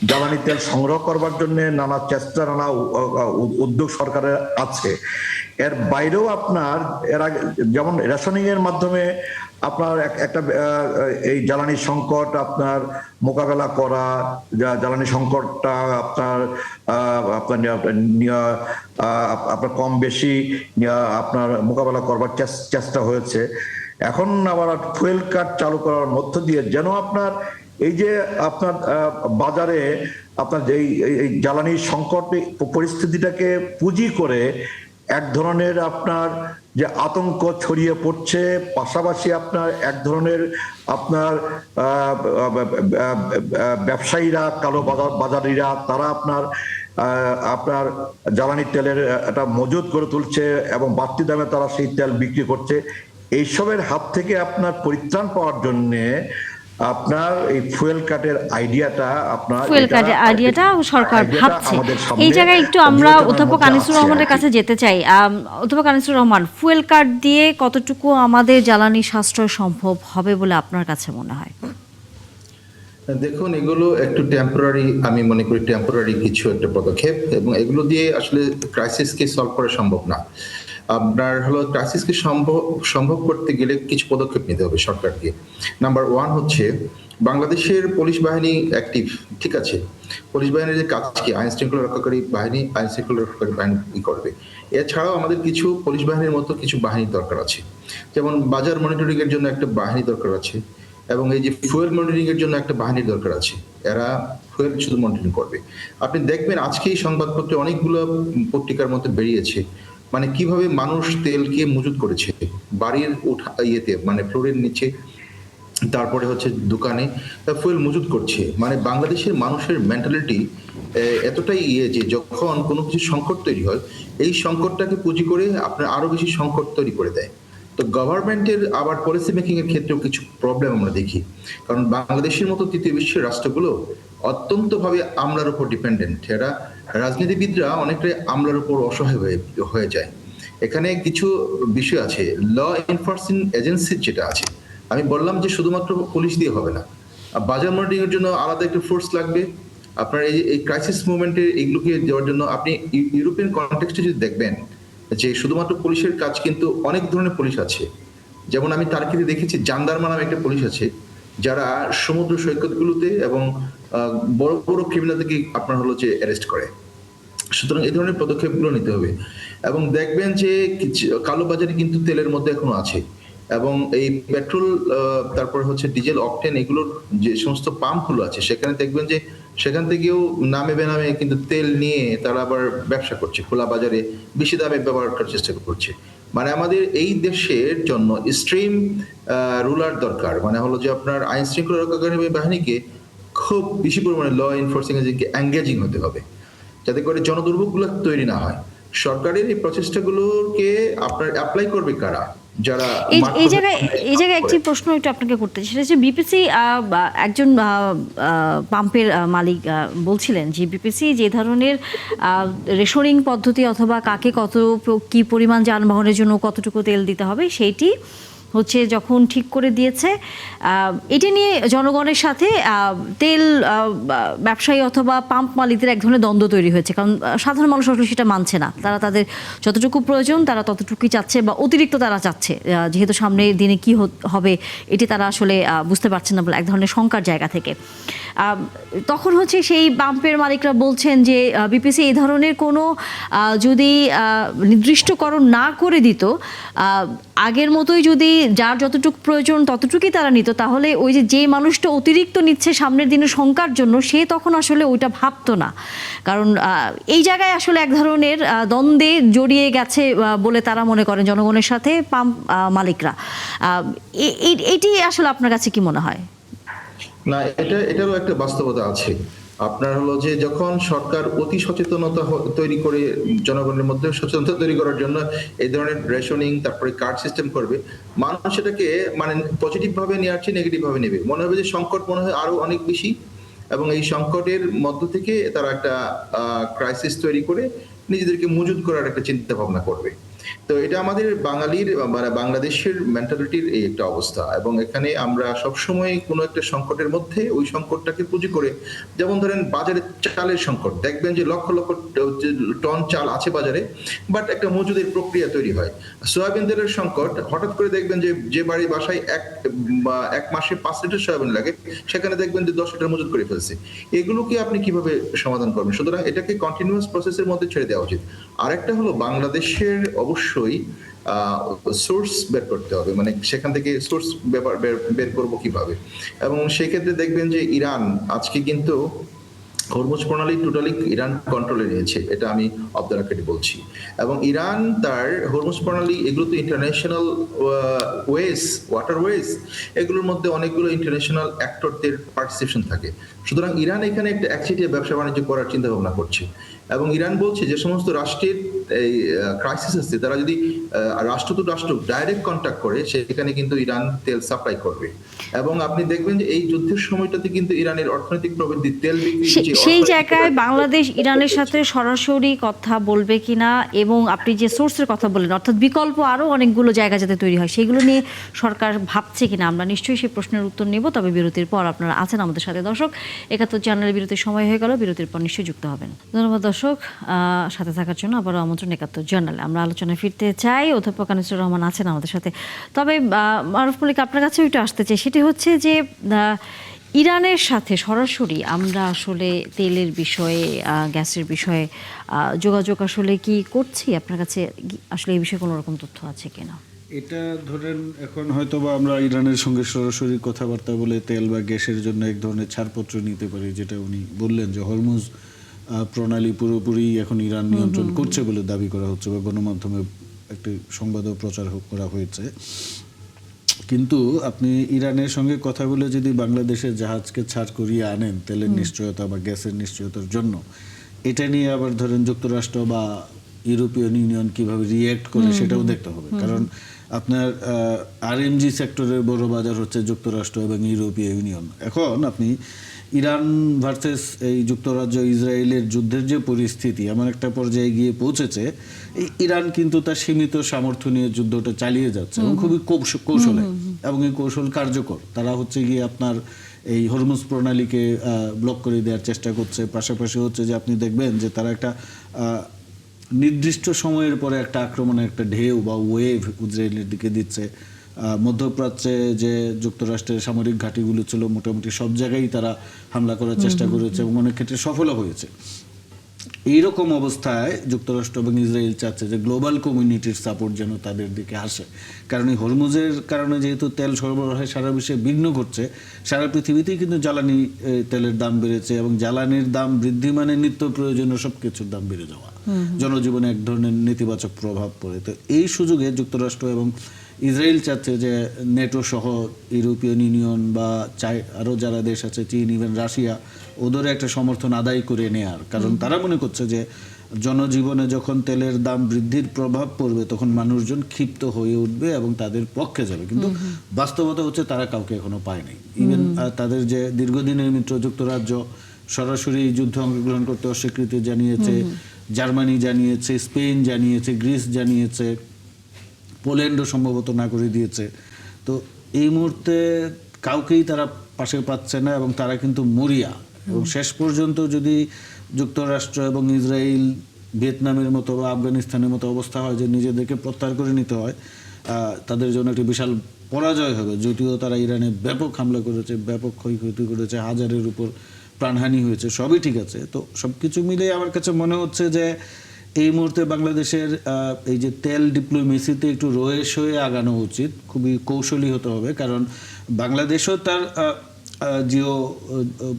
জ্বালানি তেল সংগ্রহ করবার জন্য নানা চেষ্টা, নানা উদ্যোগ সরকারের আছে। এর বাইরেও এর আগে যেমন রেশনিং এর মাধ্যমে আপনার একটা এই জ্বালানি সংকট মোকাবেলা করা, জ্বালানি সংকটটা আপনার কম বেশি মোকাবেলা করবার চেষ্টা হয়েছে। এখন আবার ফুয়েল কার্ড চালু করার মধ্য দিয়ে যেন এই যে বাজারে এই জ্বালানি সংকট পরিস্থিতিটাকে পুঁজি করে এক ধরনের যে আতঙ্ক ছড়িয়ে পড়ছে, পাশাপাশি এক ধরনের ব্যবসায়ীরা, কালো বাজারিরা, তারা আপনার জ্বালানি তেলের একটা মজুদ করে তুলছে এবং বাড়তি দামে তারা সেই তেল বিক্রি করছে। এইসবের হাত থেকে পরিত্রাণ পাওয়ার জন্য এই ফুয়েল কার্ডের আইডিয়াটা সরকার ভাবছে। এই জায়গায় একটু আমরা অধ্যাপক আনিসুর রহমানের কাছে যেতে চাই। অধ্যাপক আনিসুর রহমান, ফুয়েল কার্ড দিয়ে কতটুকু আমাদের জ্বালানি সাশ্রয় সম্ভব হবে বলে আপনার কাছে মনে হয়? দেখুন, এগুলো একটু টেম্পোরারি, আমি মনে করি টেম্পোরারি কিছু একটা পদক্ষেপ, এবং এগুলো দিয়ে আসলে ক্রাইসিসকে সলভ করা সম্ভব না। ক্রাইসিসকে সম্ভব করতে গেলে কিছু পদক্ষেপ নিতে হবে সরকারকে। নাম্বার 1 হচ্ছে বাংলাদেশের পুলিশ বাহিনী অ্যাক্টিভ, ঠিক আছে। পুলিশ বাহিনীর যে কাজ কি, আইন শৃঙ্খলা রক্ষাকারী বাহিনী করবে। এছাড়াও আমাদের কিছু পুলিশ বাহিনীর মতো কিছু বাহিনীর দরকার আছে, যেমন বাজার মনিটরিং এর জন্য একটা বাহিনী দরকার আছে, এবং এই যে ফুয়েল মনিটরিং এর জন্য একটা বাহিনীর দরকার আছে। এরা ফুয়েল শুধু মনিটরিং করবে। আপনি দেখবেন আজকে এই সংবাদপত্রে অনেকগুলো পত্রিকার মধ্যে বেরিয়েছে, মানে কিভাবে মানুষ তেলকে মজুত করেছে বাড়ির ফ্লোরের নিচে, তারপরে হচ্ছে দোকানে ফুয়েল মজুত করছে। মানে বাংলাদেশের মানুষের মেন্টালিটি এতটাই যে যখন কোনো কিছু সংকট তৈরি হয়, এই সংকটটাকে পুঁজি করে আপনার আরো বেশি সংকট তৈরি করে দেয়। তো গভর্নমেন্টের আবার পলিসি মেকিং এর ক্ষেত্রেও কিছু প্রবলেম আমরা দেখি, কারণ বাংলাদেশের মতো তৃতীয় বিশ্বের রাষ্ট্রগুলো অত্যন্তভাবে আমলার উপর ডিপেন্ডেন্ট। এরা রাজনীতিবিদরা অনেকটাই আমলার উপর অসহায় হয়ে যায়। এখানে কিছু বিষয় আছে, ল এনফোর্সিং এজেন্সি যেটা আছে, আমি বললাম যে শুধুমাত্র পুলিশ দিয়ে হবে না, বাজার মনিটরিং এর জন্য আলাদা একটা ফোর্স লাগবে। আপনার এই ক্রাইসিস মুভমেন্টে এগুলোকে দেওয়ার জন্য আপনি ইউরোপিয়ান কনটেক্সটে যদি দেখবেন যে শুধুমাত্র পুলিশের কাজ কিন্তু অনেক ধরনের পুলিশ আছে। যেমন আমি টার্কিতে দেখেছি জান্দারমা নামে একটা পুলিশ আছে, যারা সমুদ্র সৈকতগুলোতে এবং বড় বড় ক্রিমিনালদেরকে অ্যারেস্ট করে। সুতরাং এই ধরনের পদক্ষেপগুলো নিতে হবে। এবং দেখবেন যে কালোবাজারি কিন্তু তেলের মধ্যে এখনো আছে, এবং এই পেট্রোল তারপরে হচ্ছে ডিজেল, অকটেন, এগুলোর যে সমস্ত পাম্পগুলো আছে সেখানে দেখবেন যে সেখান থেকেও নামে বেনামে কিন্তু তেল নিয়ে তারা আবার ব্যবসা করছে, খোলা বাজারে বেশি দামে ব্যবহার করার চেষ্টা করছে। মানে আমাদের এই দেশের জন্য স্ট্রিম রুলার দরকার, মানে যে আপনার আইন শৃঙ্খলা রক্ষাকারী বাহিনীকে খুব বেশি পরিমাণে ল এনফোর্সিং এজেন্সিকে এঙ্গেজিং হতে হবে, যাতে করে জনদুর্ভোগগুলো তৈরি না হয়। সরকারের এই প্রচেষ্টাগুলোকে আপনার অ্যাপ্লাই করবে কারা? যারা এই জায়গায় একটি প্রশ্ন একটু আপনাকে করতে চাই, সেটা হচ্ছে বিপিসি একজন পাম্পের মালিক বলছিলেন যে বিপিসি যে ধরনের রেশনিং পদ্ধতি অথবা কাকে কত কি পরিমাণ যানবাহনের জন্য কতটুকু তেল দিতে হবে সেইটি হচ্ছে যখন ঠিক করে দিয়েছে, এটি নিয়ে জনগণের সাথে তেল ব্যবসায়ী অথবা পাম্প মালিকদের এক ধরনের দ্বন্দ্ব তৈরি হয়েছে, কারণ সাধারণ মানুষ আসলে সেটা মানছে না। তারা তাদের যতটুকু প্রয়োজন তারা ততটুকুই চাচ্ছে বা অতিরিক্ত তারা চাচ্ছে, যেহেতু সামনের দিনে কি হবে এটি তারা আসলে বুঝতে পারছেন না বলে এক ধরনের শঙ্কার জায়গা থেকে। তখন হচ্ছে সেই পাম্পের মালিকরা বলছেন যে বিপিসি এই ধরনের কোনো যদি নির্দিষ্টকরণ না করে দিত, আগের মতোই যদি যার যতটুকু প্রয়োজন ততটুকুই তারা নিত, তাহলে ওই যে মানুষটা অতিরিক্ত নিচ্ছে সামনের দিনে শঙ্কার জন্য, সে তখন আসলে ওইটা ভাবতো না। কারণ এই জায়গায় আসলে এক ধরনের দ্বন্দ্বে জড়িয়ে গেছে বলে তারা মনে করেন জনগণের সাথে পাম্প মালিকরা। এটি আসলে আপনার কাছে কি মনে হয়? না, এটারও একটা বাস্তবতা আছে। আপনার হলো যে যখন সরকার অতি সচেতনতা তৈরি করে, জনগণের মধ্যে সচেতনতা তৈরি করার জন্য এই ধরনের রেশনিং, তারপরে কার্ড সিস্টেম করবে, মানুষ এটাকে মানে পজিটিভ ভাবে নেওয়ার চেয়ে নেগেটিভ ভাবে নেবে। মনে হবে যে সংকট মনে হয় আরো অনেক বেশি, এবং এই সংকটের মধ্য থেকে তারা একটা ক্রাইসিস তৈরি করে নিজেদেরকে মজুদ করার একটা চিন্তা ভাবনা করবে। তো এটা আমাদের বাঙালির মানে বাংলাদেশের মেন্টালিটির এই একটা অবস্থা, এবং এখানে আমরা সবসময় কোনো একটা সংকটের মধ্যে ওই সংকটটাকে পুঁজি করে, যেমন ধরেন বাজারে চালের সংকট, দেখবেন যে লক্ষ লক্ষ টন চাল আছে বাজারে, বাট একটা মজুদের প্রক্রিয়া তৈরি হয়। সয়াবিন তেলের সংকট, হঠাৎ করে দেখবেন যে বাড়ির বাসায় এক মাসে 5 লিটার সয়াবিন লাগে, সেখানে দেখবেন যে 10 লিটার মজুদ করে ফেলছে। এগুলোকে আপনি কিভাবে সমাধান করবেন? সুতরাং এটাকে কন্টিনিউয়াস প্রসেসের মধ্যে ছেড়ে দেওয়া উচিত। আরেকটা হলো বাংলাদেশের অবশ্যই সোর্স বের করতে হবে, মানে সেখান থেকে সোর্স বের করবো কিভাবে। এবং সেক্ষেত্রে দেখবেন যে ইরান আজকে কিন্তু হরমুজ প্রণালী টোটালি ইরান কন্ট্রোলে নিয়েছে, এটা আমি অফ দ্য রেকর্ড বলছি। এবং ইরান তার হরমুজ প্রণালী, এগুলো তো ইন্টারন্যাশনাল ওয়েজ, ওয়াটার ওয়েজ, এগুলোর মধ্যে অনেকগুলো ইন্টারন্যাশনাল অ্যাক্টরদের পার্টিসিপেশন থাকে। সুতরাং ইরান এখানে একটা একচেটিয়া ব্যবসা বাণিজ্য করার চিন্তা ভাবনা করছে, এবং ইরান বলছে যে সমস্ত রাষ্ট্রের এই ক্রাইসিস আছে, তারা যদি রাষ্ট্র টু রাষ্ট্র ডাইরেক্ট কন্ট্যাক্ট করে, সেখানে কিন্তু ইরান তেল সাপ্লাই করবে। এবং আপনি দেখবেন যে এই যুদ্ধের সময়টাতে কিন্তু ইরানের অর্থনৈতিক প্রবৃদ্ধি, তেল বিক্রি, সেই জায়গায় বাংলাদেশ ইরানের সাথে সরাসরি কথা বলবে কিনা, এবং আপনি যে সোর্সের কথা বললেন, অর্থাৎ বিকল্প আরও অনেকগুলো জায়গা যাতে তৈরি হয়, সেগুলো নিয়ে সরকার ভাবছে কিনা, আমরা নিশ্চয়ই সেই প্রশ্নের উত্তর নেব। তবে বিরতির পর আপনারা আছেন আমাদের সাথে দর্শক, 71 চ্যানেলের বিরতির সময় হয়ে গেল, বিরতির পর নিশ্চয়ই যুক্ত হবেন। ধন্যবাদ দর্শক, সাথে থাকার জন্য আবারও আমন্ত্রণ 71 জার্নালে। আমরা আলোচনায় ফিরতে চাই, অধ্যাপক আনিসুর রহমান আছেন আমাদের সাথে। তবে মারুফ মল্লিক, আপনার কাছে ওইটা আসতে চাই, সেটি হচ্ছে যে ইরানের সাথে সরাসরি আমরা আসলে তেলের বিষয়ে, গ্যাসের বিষয়ে যোগাযোগ আসলে কি করছি? আপনার কাছে আসলে এই বিষয়ে কোনো রকম তথ্য আছে কিনা? এটা ধরেন এখন হয়তো বা আমরা ইরানের সঙ্গে সরাসরি কথাবার্তা বলে তেল বা গ্যাসের জন্য এক ধরনের ছাড়পত্র নিতে পারি, যেটা উনি বললেন যে হরমুজ প্রণালী পুরোপুরি এখন ইরান নিয়ন্ত্রণ করছে বলে দাবি করা হচ্ছে, বা গণমাধ্যমে একটি সংবাদও প্রচার করা হয়েছে। কিন্তু আপনি ইরানের সঙ্গে কথা বলে যদি বাংলাদেশের জাহাজকে ছাড় করিয়ে আনেন তেলের নিশ্চয়তা বা গ্যাসের নিশ্চয়তার জন্য, এটা নিয়ে আবার ধরেন যুক্তরাষ্ট্র বা ইউরোপিয়ান ইউনিয়ন কিভাবে রিয়্যাক্ট করে সেটাও দেখতে হবে। কারণ আপনার আরএমজি সেক্টরের বড় বাজার হচ্ছে যুক্তরাষ্ট্র এবং ইউরোপীয় ইউনিয়ন। এখন আপনি ইরান ভার্সেস এই যুক্তরাজ্য ইসরায়েলের যুদ্ধের যে পরিস্থিতি এমন একটা পর্যায়ে গিয়ে পৌঁছেছে, এই ইরান কিন্তু তার সীমিত সামর্থ্য নিয়ে যুদ্ধটা চালিয়ে যাচ্ছে এবং খুবই কৌশলে, এবং এই কৌশল কার্যকর। তারা হচ্ছে গিয়ে আপনার এই হরমুজ প্রণালীকে ব্লক করে দেওয়ার চেষ্টা করছে। পাশাপাশি হচ্ছে যে আপনি দেখবেন যে তারা একটা নির্দিষ্ট সময়ের পরে একটা আক্রমণের একটা ঢেউ বা ওয়েভ ইসরায়েলের দিকে দিচ্ছে। মধ্যপ্রাচ্যে যে যুক্তরাষ্ট্রের সামরিক ঘাঁটিগুলো ছিল মোটামুটি সব জায়গায় তারা হামলা করার চেষ্টা করেছে এবং অনেক ক্ষেত্রে সফলও হয়েছে। এইরকম অবস্থায় যুক্তরাষ্ট্র এবং ইসরায়েল চাচ্ছে যে গ্লোবাল কমিউনিটির সাপোর্ট যেন তাদের দিকে আসে, কারণ এই হরমুজের কারণে যেহেতু তেল সরবরাহে সারা বিশ্বে বিঘ্ন ঘটছে, সারা পৃথিবীতেই কিন্তু জ্বালানি তেলের দাম বেড়েছে, এবং জ্বালানির দাম বৃদ্ধি মানে নিত্য প্রয়োজনীয় সব কিছুর দাম বেড়ে যাওয়া, জনজীবনে এক ধরনের নেতিবাচক প্রভাব পড়ে। তো এই সুযোগে যুক্তরাষ্ট্র এবং ইসরায়েল চাচ্ছে যে নেটো সহ ইউরোপিয়ান ইউনিয়ন বা আরও যারা দেশ আছে, চীন, ইভেন রাশিয়া, ওদের একটা সমর্থন আদায় করে নেয়ার। কারণ তারা মনে করছে যে জনজীবনে যখন তেলের দাম বৃদ্ধির প্রভাব পড়বে তখন মানুষজন ক্ষিপ্ত হয়ে উঠবে এবং তাদের পক্ষে যাবে। কিন্তু বাস্তবতা হচ্ছে তারা কাউকে এখনো পায়নি। ইভেন তাদের যে দীর্ঘদিনের মিত্র যুক্তরাজ্য সরাসরি যুদ্ধে অংশগ্রহণ করতে অস্বীকৃতি জানিয়েছে, জার্মানি জানিয়েছে, স্পেন জানিয়েছে, গ্রিস জানিয়েছে, পোল্যান্ডও সম্ভবত না করে দিয়েছে। তো এই মুহূর্তে কাউকেই তারা পাশে পাচ্ছে না এবং তারা কিন্তু মরিয়া। এবং শেষ পর্যন্ত যদি যুক্তরাষ্ট্র এবং ইসরায়েল ভিয়েতনামের মতো বা আফগানিস্তানের মতো অবস্থা হয় যে নিজেদেরকে প্রত্যাহার করে নিতে হয়, তাদের জন্য একটি বিশাল পরাজয় হবে। যদিও তারা ইরানে ব্যাপক হামলা করেছে, ব্যাপক ক্ষয়ক্ষতি করেছে, হাজারের উপর প্রাণহানি হয়েছে, সবই ঠিক আছে। তো সব কিছু মিলে আমার কাছে মনে হচ্ছে যে এই মুহূর্তে বাংলাদেশের এই যে তেল ডিপ্লোমেসিতে একটু রয়েস হয়ে আগানো উচিত, খুবই কৌশলী হতে হবে। কারণ বাংলাদেশও তার জিও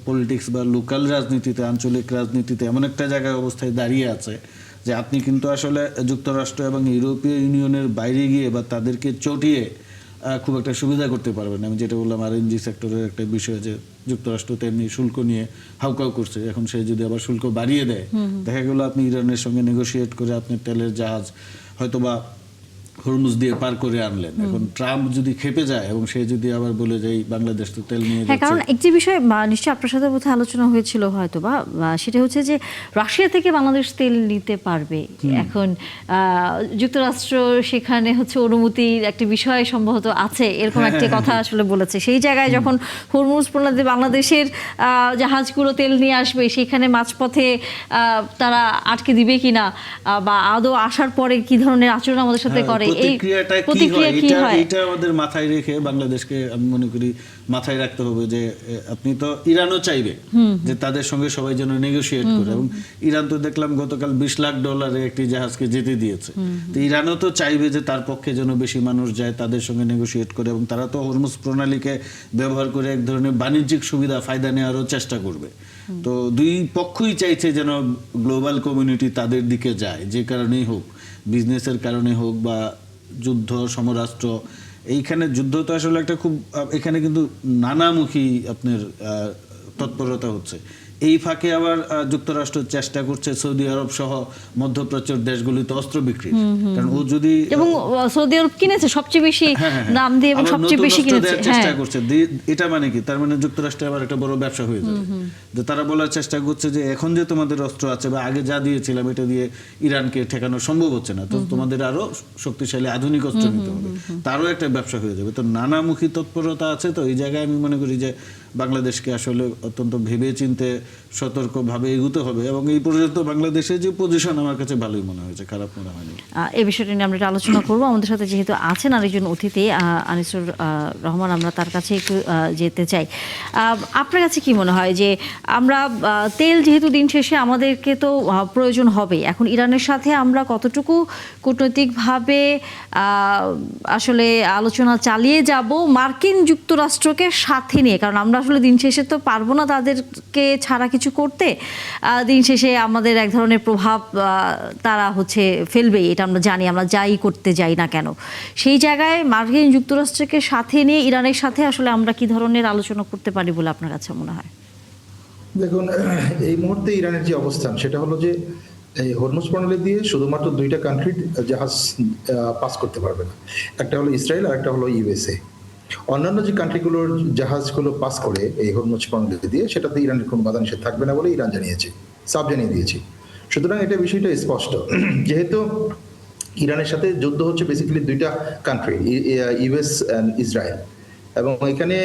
পলিটিক্স বা লোকাল রাজনীতিতে, আঞ্চলিক রাজনীতিতে এমন একটা জায়গায় অবস্থায় দাঁড়িয়ে আছে যে আপনি কিন্তু আসলে যুক্তরাষ্ট্র এবং ইউরোপীয় ইউনিয়নের বাইরে গিয়ে বা তাদেরকে চটিয়ে খুব একটা সুবিধা করতে পারবেন না। আমি যেটা বললাম আরএনজি সেক্টরের একটা বিষয়, যে যুক্তরাষ্ট্র তেমনি শুল্ক নিয়ে হাউকাউ করছে, এখন সে যদি আবার শুল্ক বাড়িয়ে দেয়, দেখা গেল আপনি ইরানের সঙ্গে নেগোশিয়েট করে আপনি তেলের জাহাজ হয়তোবা হরমুজ দিয়ে পার করে আনলেন। এখন ট্রাম্প যদি খেপে যায় এবং সে যদি আবার বলে যে বাংলাদেশ তো তেল নিয়ে হ্যাঁ, কারণ যাচ্ছে, একটি বিষয় নিশ্চয়ই আপনার সাথে বোধহয় আলোচনা হয়েছিল হয়তো বা সেটা হচ্ছে যে রাশিয়া থেকে বাংলাদেশ তেল নিতে পারবে। এখন যুক্তরাষ্ট্র সেখানে হচ্ছে অনুমতির একটি বিষয় সম্ভবত আছে, এরকম একটি কথা আসলে বলেছে। সেই জায়গায় যখন হরমুজ প্রণালী বাংলাদেশের জাহাজগুলো তেল নিয়ে আসবে, সেখানে মাঝপথে তারা আটকে দিবে কিনা বা আদৌ আসার পরে কি ধরনের আচরণ আমাদের সাথে করে, এই প্রতিক্রিয়া কি হয়, এটা আমাদের মাথায় রেখে বাংলাদেশকে আমি মনে করি মাথায় রাখতে হবে যে আপনি তো ইরানও চাইবে যে তাদের সঙ্গে সবাই যেন নেগোশিয়েট করে। এবং ইরান তো দেখলাম গতকাল $20 লাখ একটি জাহাজকে যেতে দিয়েছে। তো ইরানও তো চাইবে যে তার পক্ষে যেন বেশি মানুষ যায়, তাদের সঙ্গে নেগোশিয়েট করে। এবং তারা তো হরমুজ প্রণালীকে ব্যবহার করে এক ধরনের বাণিজ্যিক সুবিধা ফায়দা নেওয়ারও চেষ্টা করবে। তো দুই পক্ষই চাইছে যেন গ্লোবাল কমিউনিটি তাদের দিকে যায়, যে কারণেই হোক, বিজনেসের কারণে হোক বা যুদ্ধ সমরাষ্ট্র। এইখানে যুদ্ধ তো আসলে একটা খুব, এখানে কিন্তু নানামুখী আপনার তৎপরতা হচ্ছে। এই ফাঁকে আবার যুক্তরাষ্ট্র চেষ্টা করছে সৌদি আরব সহ মধ্যপ্রাচ্যের দেশগুলিতে অস্ত্র বিক্রি, কারণ ও যদি, এবং সৌদি আরব কিনেছে সবচেয়ে বেশি দাম দিয়ে এবং সবচেয়ে বেশি কিনেছে চেষ্টা করছে। এটা মানে কি, তার মানে যুক্তরাষ্ট্রে আবার একটা বড় ব্যবসা হয়ে যাবে। যে তারা বলার চেষ্টা করছে যে এখন যে তোমাদের অস্ত্র আছে বা আগে যা দিয়েছিলাম এটা দিয়ে ইরানকে ঠেকানো সম্ভব হচ্ছে না, তো তোমাদের আরো শক্তিশালী আধুনিক অস্ত্র নিতে হবে, তারও একটা ব্যবসা হয়ে যাবে। তো নানামুখী তৎপরতা আছে। তো এই জায়গায় আমি মনে করি যে বাংলাদেশকে আসলে অত্যন্ত ভেবে চিন্তে সতর্কভাবে এগোতে হবে। এবং এই পর্যন্ত বাংলাদেশের যে পজিশন আমার কাছে ভালোই মনে হয়েছে, খারাপ মনে হয়নি। এই বিষয়টা নিয়ে আমরা একটু আলোচনা করবো। আমাদের সাথে যেহেতু আছেন আরেকজন অতিথি আনিসুর রহমান, আমরা তার কাছে একটু যেতে চাই। আপনার কাছে কি মনে হয় যে আমরা তেল যেহেতু দিন শেষে আমাদেরকে তো প্রয়োজন হবে, এখন ইরানের সাথে আমরা কতটুকু কূটনৈতিকভাবে আসলে আলোচনা চালিয়ে যাব মার্কিন যুক্তরাষ্ট্রকে সাথে নিয়ে? কারণ আমরা আসলে দিন শেষে তো পারবো না তাদেরকে ছাড়া কিছু করতে। দিন শেষে আমাদের এক ধরনের প্রভাব তারা হচ্ছে ফেলবেই, এটা আমরা জানি, আমরা যাই করতে যাই না কেন। সেই জায়গায় মার্কিন যুক্তরাষ্ট্রকে সাথে নিয়ে ইরানের সাথে আসলে আমরা কি ধরনের আলোচনা করতে পারি বলে আপনার কাছে মনে হয়? দেখুন, এই মুহূর্তে ইরানের যে অবস্থান সেটা হলো যে এই হরমুজ প্রণালী দিয়ে শুধুমাত্র দুইটা কান্ট্রি জাহাজ পাস করতে পারবে না, একটা হলো ইসরায়েল আর একটা হলো ইউএসএ। অন্যান্য যে কান্ট্রিগুলোর জাহাজগুলো পাস করে এই হরমুজ প্রণালী দিয়ে, সেটাতে ইরানের কোনো বাধা নিষেধ থাকবে না বলে ইরান জানিয়েছে, সাফ জানিয়ে দিয়েছে। সুতরাং এটা বিষয়টা স্পষ্ট। যেহেতু ইরানের সাথে যুদ্ধ হচ্ছে বেসিক্যালি দুইটা কান্ট্রি, ইউএস অ্যান্ড ইসরায়েল, এবং এখানে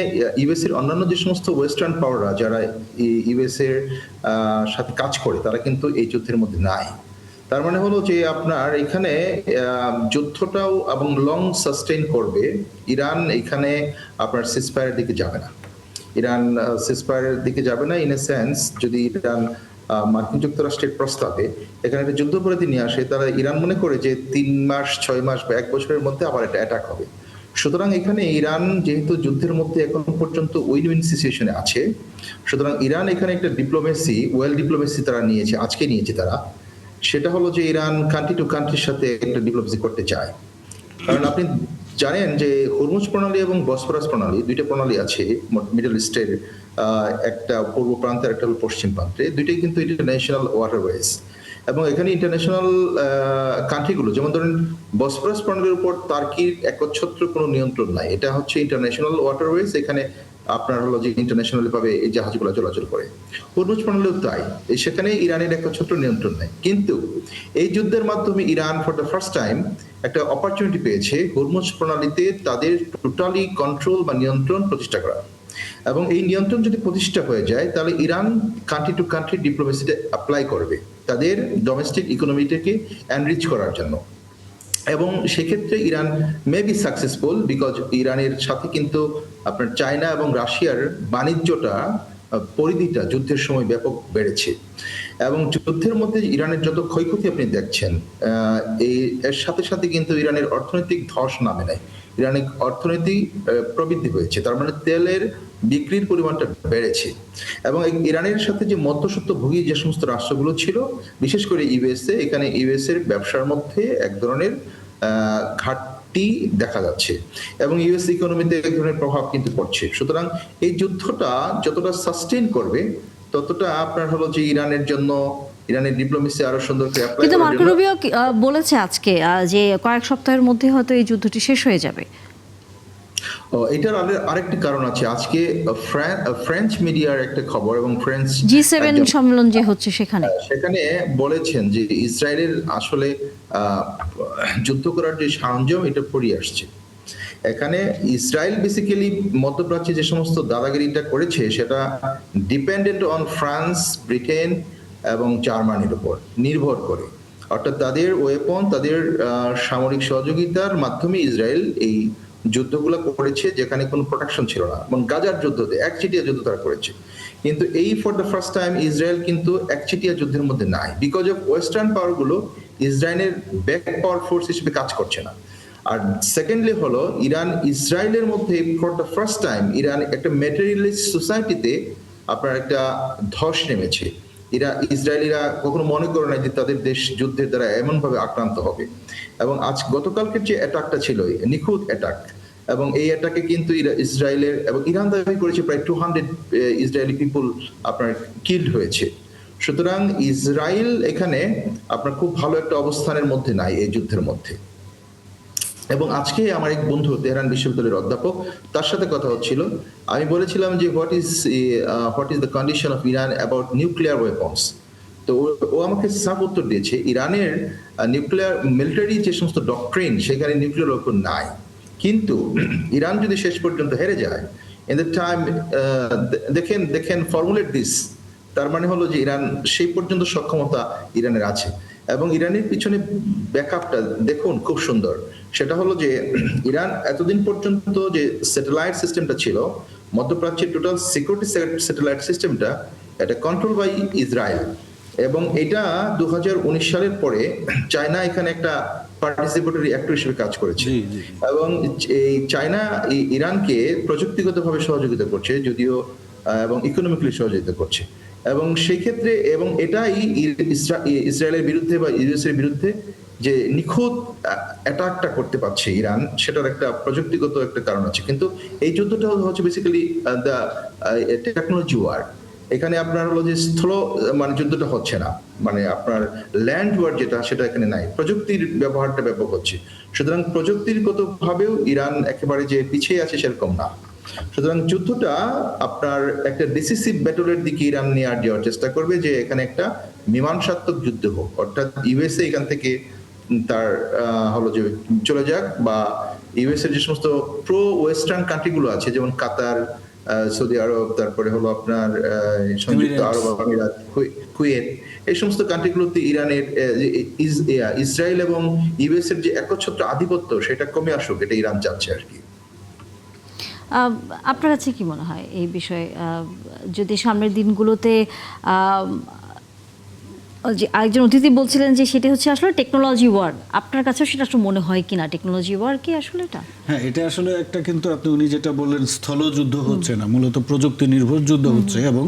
ইউএস এর অন্যান্য যে সমস্ত ওয়েস্টার্ন পাওয়াররা যারা ইউএস এর সাথে কাজ করে, তারা কিন্তু এই যুদ্ধের মধ্যে নাই। তার মানে হলো যে আপনার এখানে যুদ্ধটাও এবং লং সাস্টেইন করবে। ইরান এখানে আপনার সিজফায়ারের দিকে যাবে না, ইরান সিজফায়ারের দিকে যাবে না ইন এ সেন্স, যদি ইরান মার্কিন যুক্তরাষ্ট্রের প্রস্তাবে এখানে একটা যুদ্ধবিরতি নিয়ে আসে, তারা ইরান মনে করে যে 3 মাস 6 মাস বা 1 বছরের মধ্যে আবার একটা অ্যাটাক হবে। সুতরাং এখানে ইরান যেহেতু যুদ্ধের মধ্যে এখন পর্যন্ত উইন উইন সিচুয়েশনে আছে, সুতরাং ইরান এখানে একটা ডিপ্লোমেসি, ওয়েল ডিপ্লোমেসি তারা নিয়েছে, আজকে নিয়েছে তারা। সেটা হলো যে ইরান কান্ট্রি টু কান্ট্রির সাথে একটা ডিপ্লোমেসি করতে চায়। কারণ আপনি জানেন যে হরমুজ প্রণালী এবং বসফরাস প্রণালী, দুইটা প্রণালী আছে মিডল ইস্টের, একটা পূর্ব প্রান্তে একটা হলো পশ্চিম প্রান্তে, দুইটাই কিন্তু ইন্টারন্যাশনাল ওয়াটারওয়েজ। এবং এখানে ইন্টারন্যাশনাল কান্ট্রিগুলো, যেমন ধরেন বসফরাস প্রণালীর উপর তার্কির একচ্ছত্র কোনো নিয়ন্ত্রণ নাই, এটা হচ্ছে ইন্টারন্যাশনাল ওয়াটারওয়েজ। এখানে আপনার হলো যে ইন্টারন্যাশনাল ভাবে এই জাহাজগুলো চলাচল করে। হরমুজ প্রণালীও তাই, সেখানে ইরানের একটা ছোট্ট নিয়ন্ত্রণ নেই, কিন্তু এই যুদ্ধের মাধ্যমে Iran for the first time একটা অপরচুনিটি পেয়েছে হরমুজ প্রণালীতে তাদের টোটালি কন্ট্রোল বা নিয়ন্ত্রণ প্রতিষ্ঠা করা। এবং এই নিয়ন্ত্রণ যদি প্রতিষ্ঠা হয়ে যায় তাহলে ইরান কান্ট্রি টু কান্ট্রি ডিপ্লোমেসিতে অ্যাপ্লাই করবে তাদের ডোমেস্টিক ইকোনমিটাকে এনরিচ করার জন্য। এবং সেক্ষেত্রে Iran may be successful, because ইরানের সাথে কিন্তু আপনার চায়না এবং রাশিয়ার বাণিজ্যটা পরিধিটা যুদ্ধের সময় ব্যাপক বেড়েছে। এবং যুদ্ধের মধ্যে ইরানের যত ক্ষয়ক্ষতি আপনি দেখছেন, এর সাথে সাথে কিন্তু ইরানের অর্থনৈতিক ধস নামে নাই, ইরানের অর্থনীতি প্রবৃদ্ধি হয়েছে, তার মানে তেলের বিক্রির পরিমাণটা বেড়েছে। এবং ইরানের সাথে যে মধ্যস্বত্বভোগী যে সমস্ত রাষ্ট্রগুলো ছিল, বিশেষ করে ইউএসএ, এখানে ইউএসএর ব্যবসার মধ্যে এক ধরনের ঘাটতি দেখা যাচ্ছে এবং ইউএস ইকোনমিতে এক ধরনের প্রভাব কিন্তু পড়ছে। সুতরাং এই যুদ্ধটা যতটা সাস্টেইন করবে ততটা আপনার হলো যে ইরানের জন্য, ইরানের ডিপ্লোমেসি আরো সুন্দর করে অ্যাপ্লাই কিন্তু করার মার্কো জন্য রুবিও বলেছে আজকে যে কয়েক সপ্তাহের মধ্যে হয়তো এই যুদ্ধটি শেষ হয়ে যাবে। এটার আরেকটি কারণ আছে। আজকে ফ্রেঞ্চ মিডিয়ার একটা খবর এবং ফ্রেঞ্চ G7 সম্মেলন যে হচ্ছে সেখানে বলেছেন যে ইসরায়েলের আসলে যুদ্ধ করার যে সরঞ্জাম এটা পড়িয়ে আসছে। এখানে ইসরায়েল বেসিক্যালি মধ্যপ্রাচ্যে যে সমস্ত দাদাগিরিটা করেছে সেটা ডিপেন্ডেন্ট অন ফ্রান্স, ব্রিটেন এবং জার্মানির উপর নির্ভর করে, অর্থাৎ তাদের ওয়েপন, তাদের সামরিক সহযোগিতার মাধ্যমে ইসরায়েল এই যুদ্ধগুলো করেছে যেখানে কোনো প্রোটেকশন ছিল না। এবং গাজার যুদ্ধতে একচেটিয়া যুদ্ধ তারা করেছে, কিন্তু এই for the first time Israel কিন্তু একচেটিয়া যুদ্ধের মধ্যে নাই, বিকজ অফ ওয়েস্টার্ন পাওয়ারগুলো ইসরায়েলের ব্যাক পাওয়ার ফোর্স হিসেবে কাজ করছে না। আর সেকেন্ডলি হলো ইরান ইসরায়েলের মধ্যে for the first time Iran একটা ম্যাটেরিয়ালিস্ট সোসাইটিতে আপনার একটা ধস নেমেছে। ইসরায়েলিরা কখনো মনে করে না যে তাদের দেশ যুদ্ধের দ্বারা এমন ভাবে আক্রান্ত হবে। এবং আজ গতকালকের যে অ্যাটাকটা ছিল নিখুঁত অ্যাটাক, এবং এই অ্যাটাকে কিন্তু ইসরায়েলের এবং ইরান দাবি করেছে প্রায় 200 ইসরায়েলি পিপল আপনার কিল্ড হয়েছে। সুতরাং ইসরায়েল এখানে আপনার খুব ভালো একটা অবস্থানের মধ্যে নাই এই যুদ্ধের মধ্যে। এবং আজকে আমার এক বন্ধু তেহরান বিশ্ববিদ্যালয়ের অধ্যাপক, তার সাথে কথা হচ্ছিল, আমি বলেছিলাম যে what is the condition of Iran about nuclear weapons. তো ও আমাকে সাফ উত্তর দিয়েছে ইরানের নিউক্লিয়ার মিলিটারি যে সমস্ত ডক্ট্রিন সেখানে নিউক্লিয়ার ওয়েপন নাই, কিন্তু ইরান যদি শেষ পর্যন্ত হেরে যায় ইন দ্য টাইম দেখেন ফর্মুলেট দিস, তার মানে হলো যে ইরান সেই পর্যন্ত সক্ষমতা ইরানের আছে। এবং ইরানের পিছনে ব্যাকআপটা দেখুন খুব সুন্দর, সেটা হলো যে ইরান এতদিন পর্যন্ত যে স্যাটেলাইট সিস্টেমটা ছিল, মধ্যপ্রাচ্যের টোটাল সিকিউরিটি স্যাটেলাইট সিস্টেমটা, এটা কন্ট্রোল বাই ইসরায়েল। এবং এটা 2019 সালের পরে চায়না এখানে একটা পার্টিসিপেটরি অ্যাক্টর হিসেবে কাজ করেছে। এবং এই চায়না ইরানকে প্রযুক্তিগতভাবে সহযোগিতা করছে যদিও, এবং ইকোনমিক্যালি সহযোগিতা করছে। এবং সেই ক্ষেত্রে এবং এটাই ইসরায়েলের বিরুদ্ধে বা ইউএসের বিরুদ্ধে যে নিখুঁত অ্যাটাকটা করতে পারছে ইরান, সেটার একটা প্রযুক্তিগত একটা কারণ আছে। কিন্তু এই যুদ্ধটা হচ্ছে বেসিক্যালি দ্য টেকনোলজি ওয়ার। এখানে আপনার হলো যে স্থল মানে যুদ্ধটা হচ্ছে না, মানে আপনার ল্যান্ড ওয়ার যেটা সেটা এখানে নাই, প্রযুক্তির ব্যবহারটা ব্যাপক হচ্ছে। সুতরাং প্রযুক্তিগত ভাবেও ইরান একেবারে যে পিছিয়ে আছে সেরকম না। সুতরাং যুদ্ধটা আপনার একটা ডিসিসিভ ব্যাটলের দিকে ইরান নিয়ে যাওয়ার চেষ্টা করবে, যে এখানে একটা মীমাংসাত্মক যুদ্ধ হোক, অর্থাৎ ইউএসএ এখান থেকে তার হলো যে চলে যাক, বা ইউএস এর যে সমস্ত প্রো ওয়েস্টার্ন কান্ট্রিগুলো আছে যেমন কাতার, সৌদি আরব, তারপরে হলো আপনার সংযুক্ত আরব আমিরাত, কুয়েত, এই সমস্ত কান্ট্রিগুলোতে ইরানের ইসরায়েল এবং ইউএস এর যে একচ্ছত্র আধিপত্য সেটা কমে আসুক, এটা ইরান চাচ্ছে আর কি। আপনার কাছে কি মনে হয় এই বিষয়ে, যদি সামনের দিনগুলোতে যে আরেকজন অতিথি বলছিলেন যে সেটা হচ্ছে আসলে টেকনোলজি ওয়ার, আপনার কাছেও সেটা আসলে মনে হয় কিনা টেকনোলজি ওয়ার কি আসলে এটা? হ্যাঁ, এটা আসলে একটা, কিন্তু আপনি উনি যেটা বললেন স্থলযুদ্ধ হচ্ছে না, মূলত প্রযুক্তি নির্ভর যুদ্ধ হচ্ছে। এবং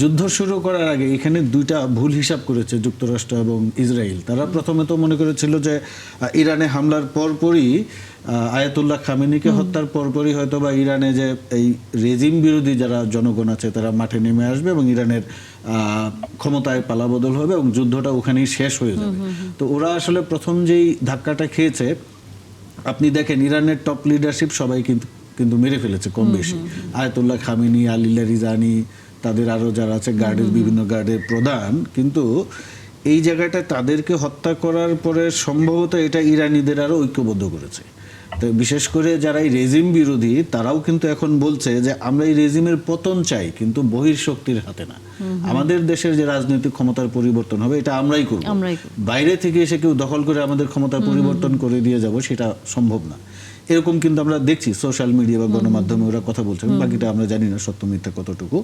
যুদ্ধ শুরু করার আগে এখানে দুইটা ভুল হিসাব করেছে যুক্তরাষ্ট্র এবং ইসরায়েল। তারা প্রথমে তো মনে করেছিল যে ইরানে হামলার পরপরই, আয়াতুল্লাহ খামেনিকে হত্যার পরপরই হয়তো বা ইরানে যে এই রেজিম বিরোধী যারা জনগণ আছে তারা মাঠে নেমে আসবে এবং ইরানের ক্ষমতায় পালাবদল হবে এবং যুদ্ধটা ওখানেই শেষ হয়ে যাবে। তো ওরা আসলে প্রথম যেই ধাক্কাটা খেয়েছে, আপনি দেখেন ইরানের টপ লিডারশিপ সবাই কিন্তু কিন্তু মেরে ফেলেছে কম বেশি। আয়াতুল্লাহ খামেনি, আলিল্লা রিজানি, তাদের আরও যারা আছে গার্ডের বিভিন্ন গার্ডের প্রধান, কিন্তু এই জায়গাটা তাদেরকে হত্যা করার পরে সম্ভবত এটা ইরানিদের আরও ঐক্যবদ্ধ করেছে। তো বিশেষ করে যারা এই রেজিম বিরোধী তারাও কিন্তু এখন বলছে যে আমরা এই রেজিমের পতন চাই, কিন্তু বহির্শক্তির হাতে না। আমাদের দেশের যে রাজনৈতিক ক্ষমতার পরিবর্তন হবে এটা আমরাই করব, বাইরে থেকে এসে কেউ দখল করে আমাদের ক্ষমতার পরিবর্তন করে দিয়ে যাব সেটা সম্ভব না। এরকম কিন্তু আমরা দেখছি সোশ্যাল মিডিয়া বা গণমাধ্যমে ওরা কথা বলছে, বাকিটা আমরা জানি না সত্য মিথ্যা কতটুকু।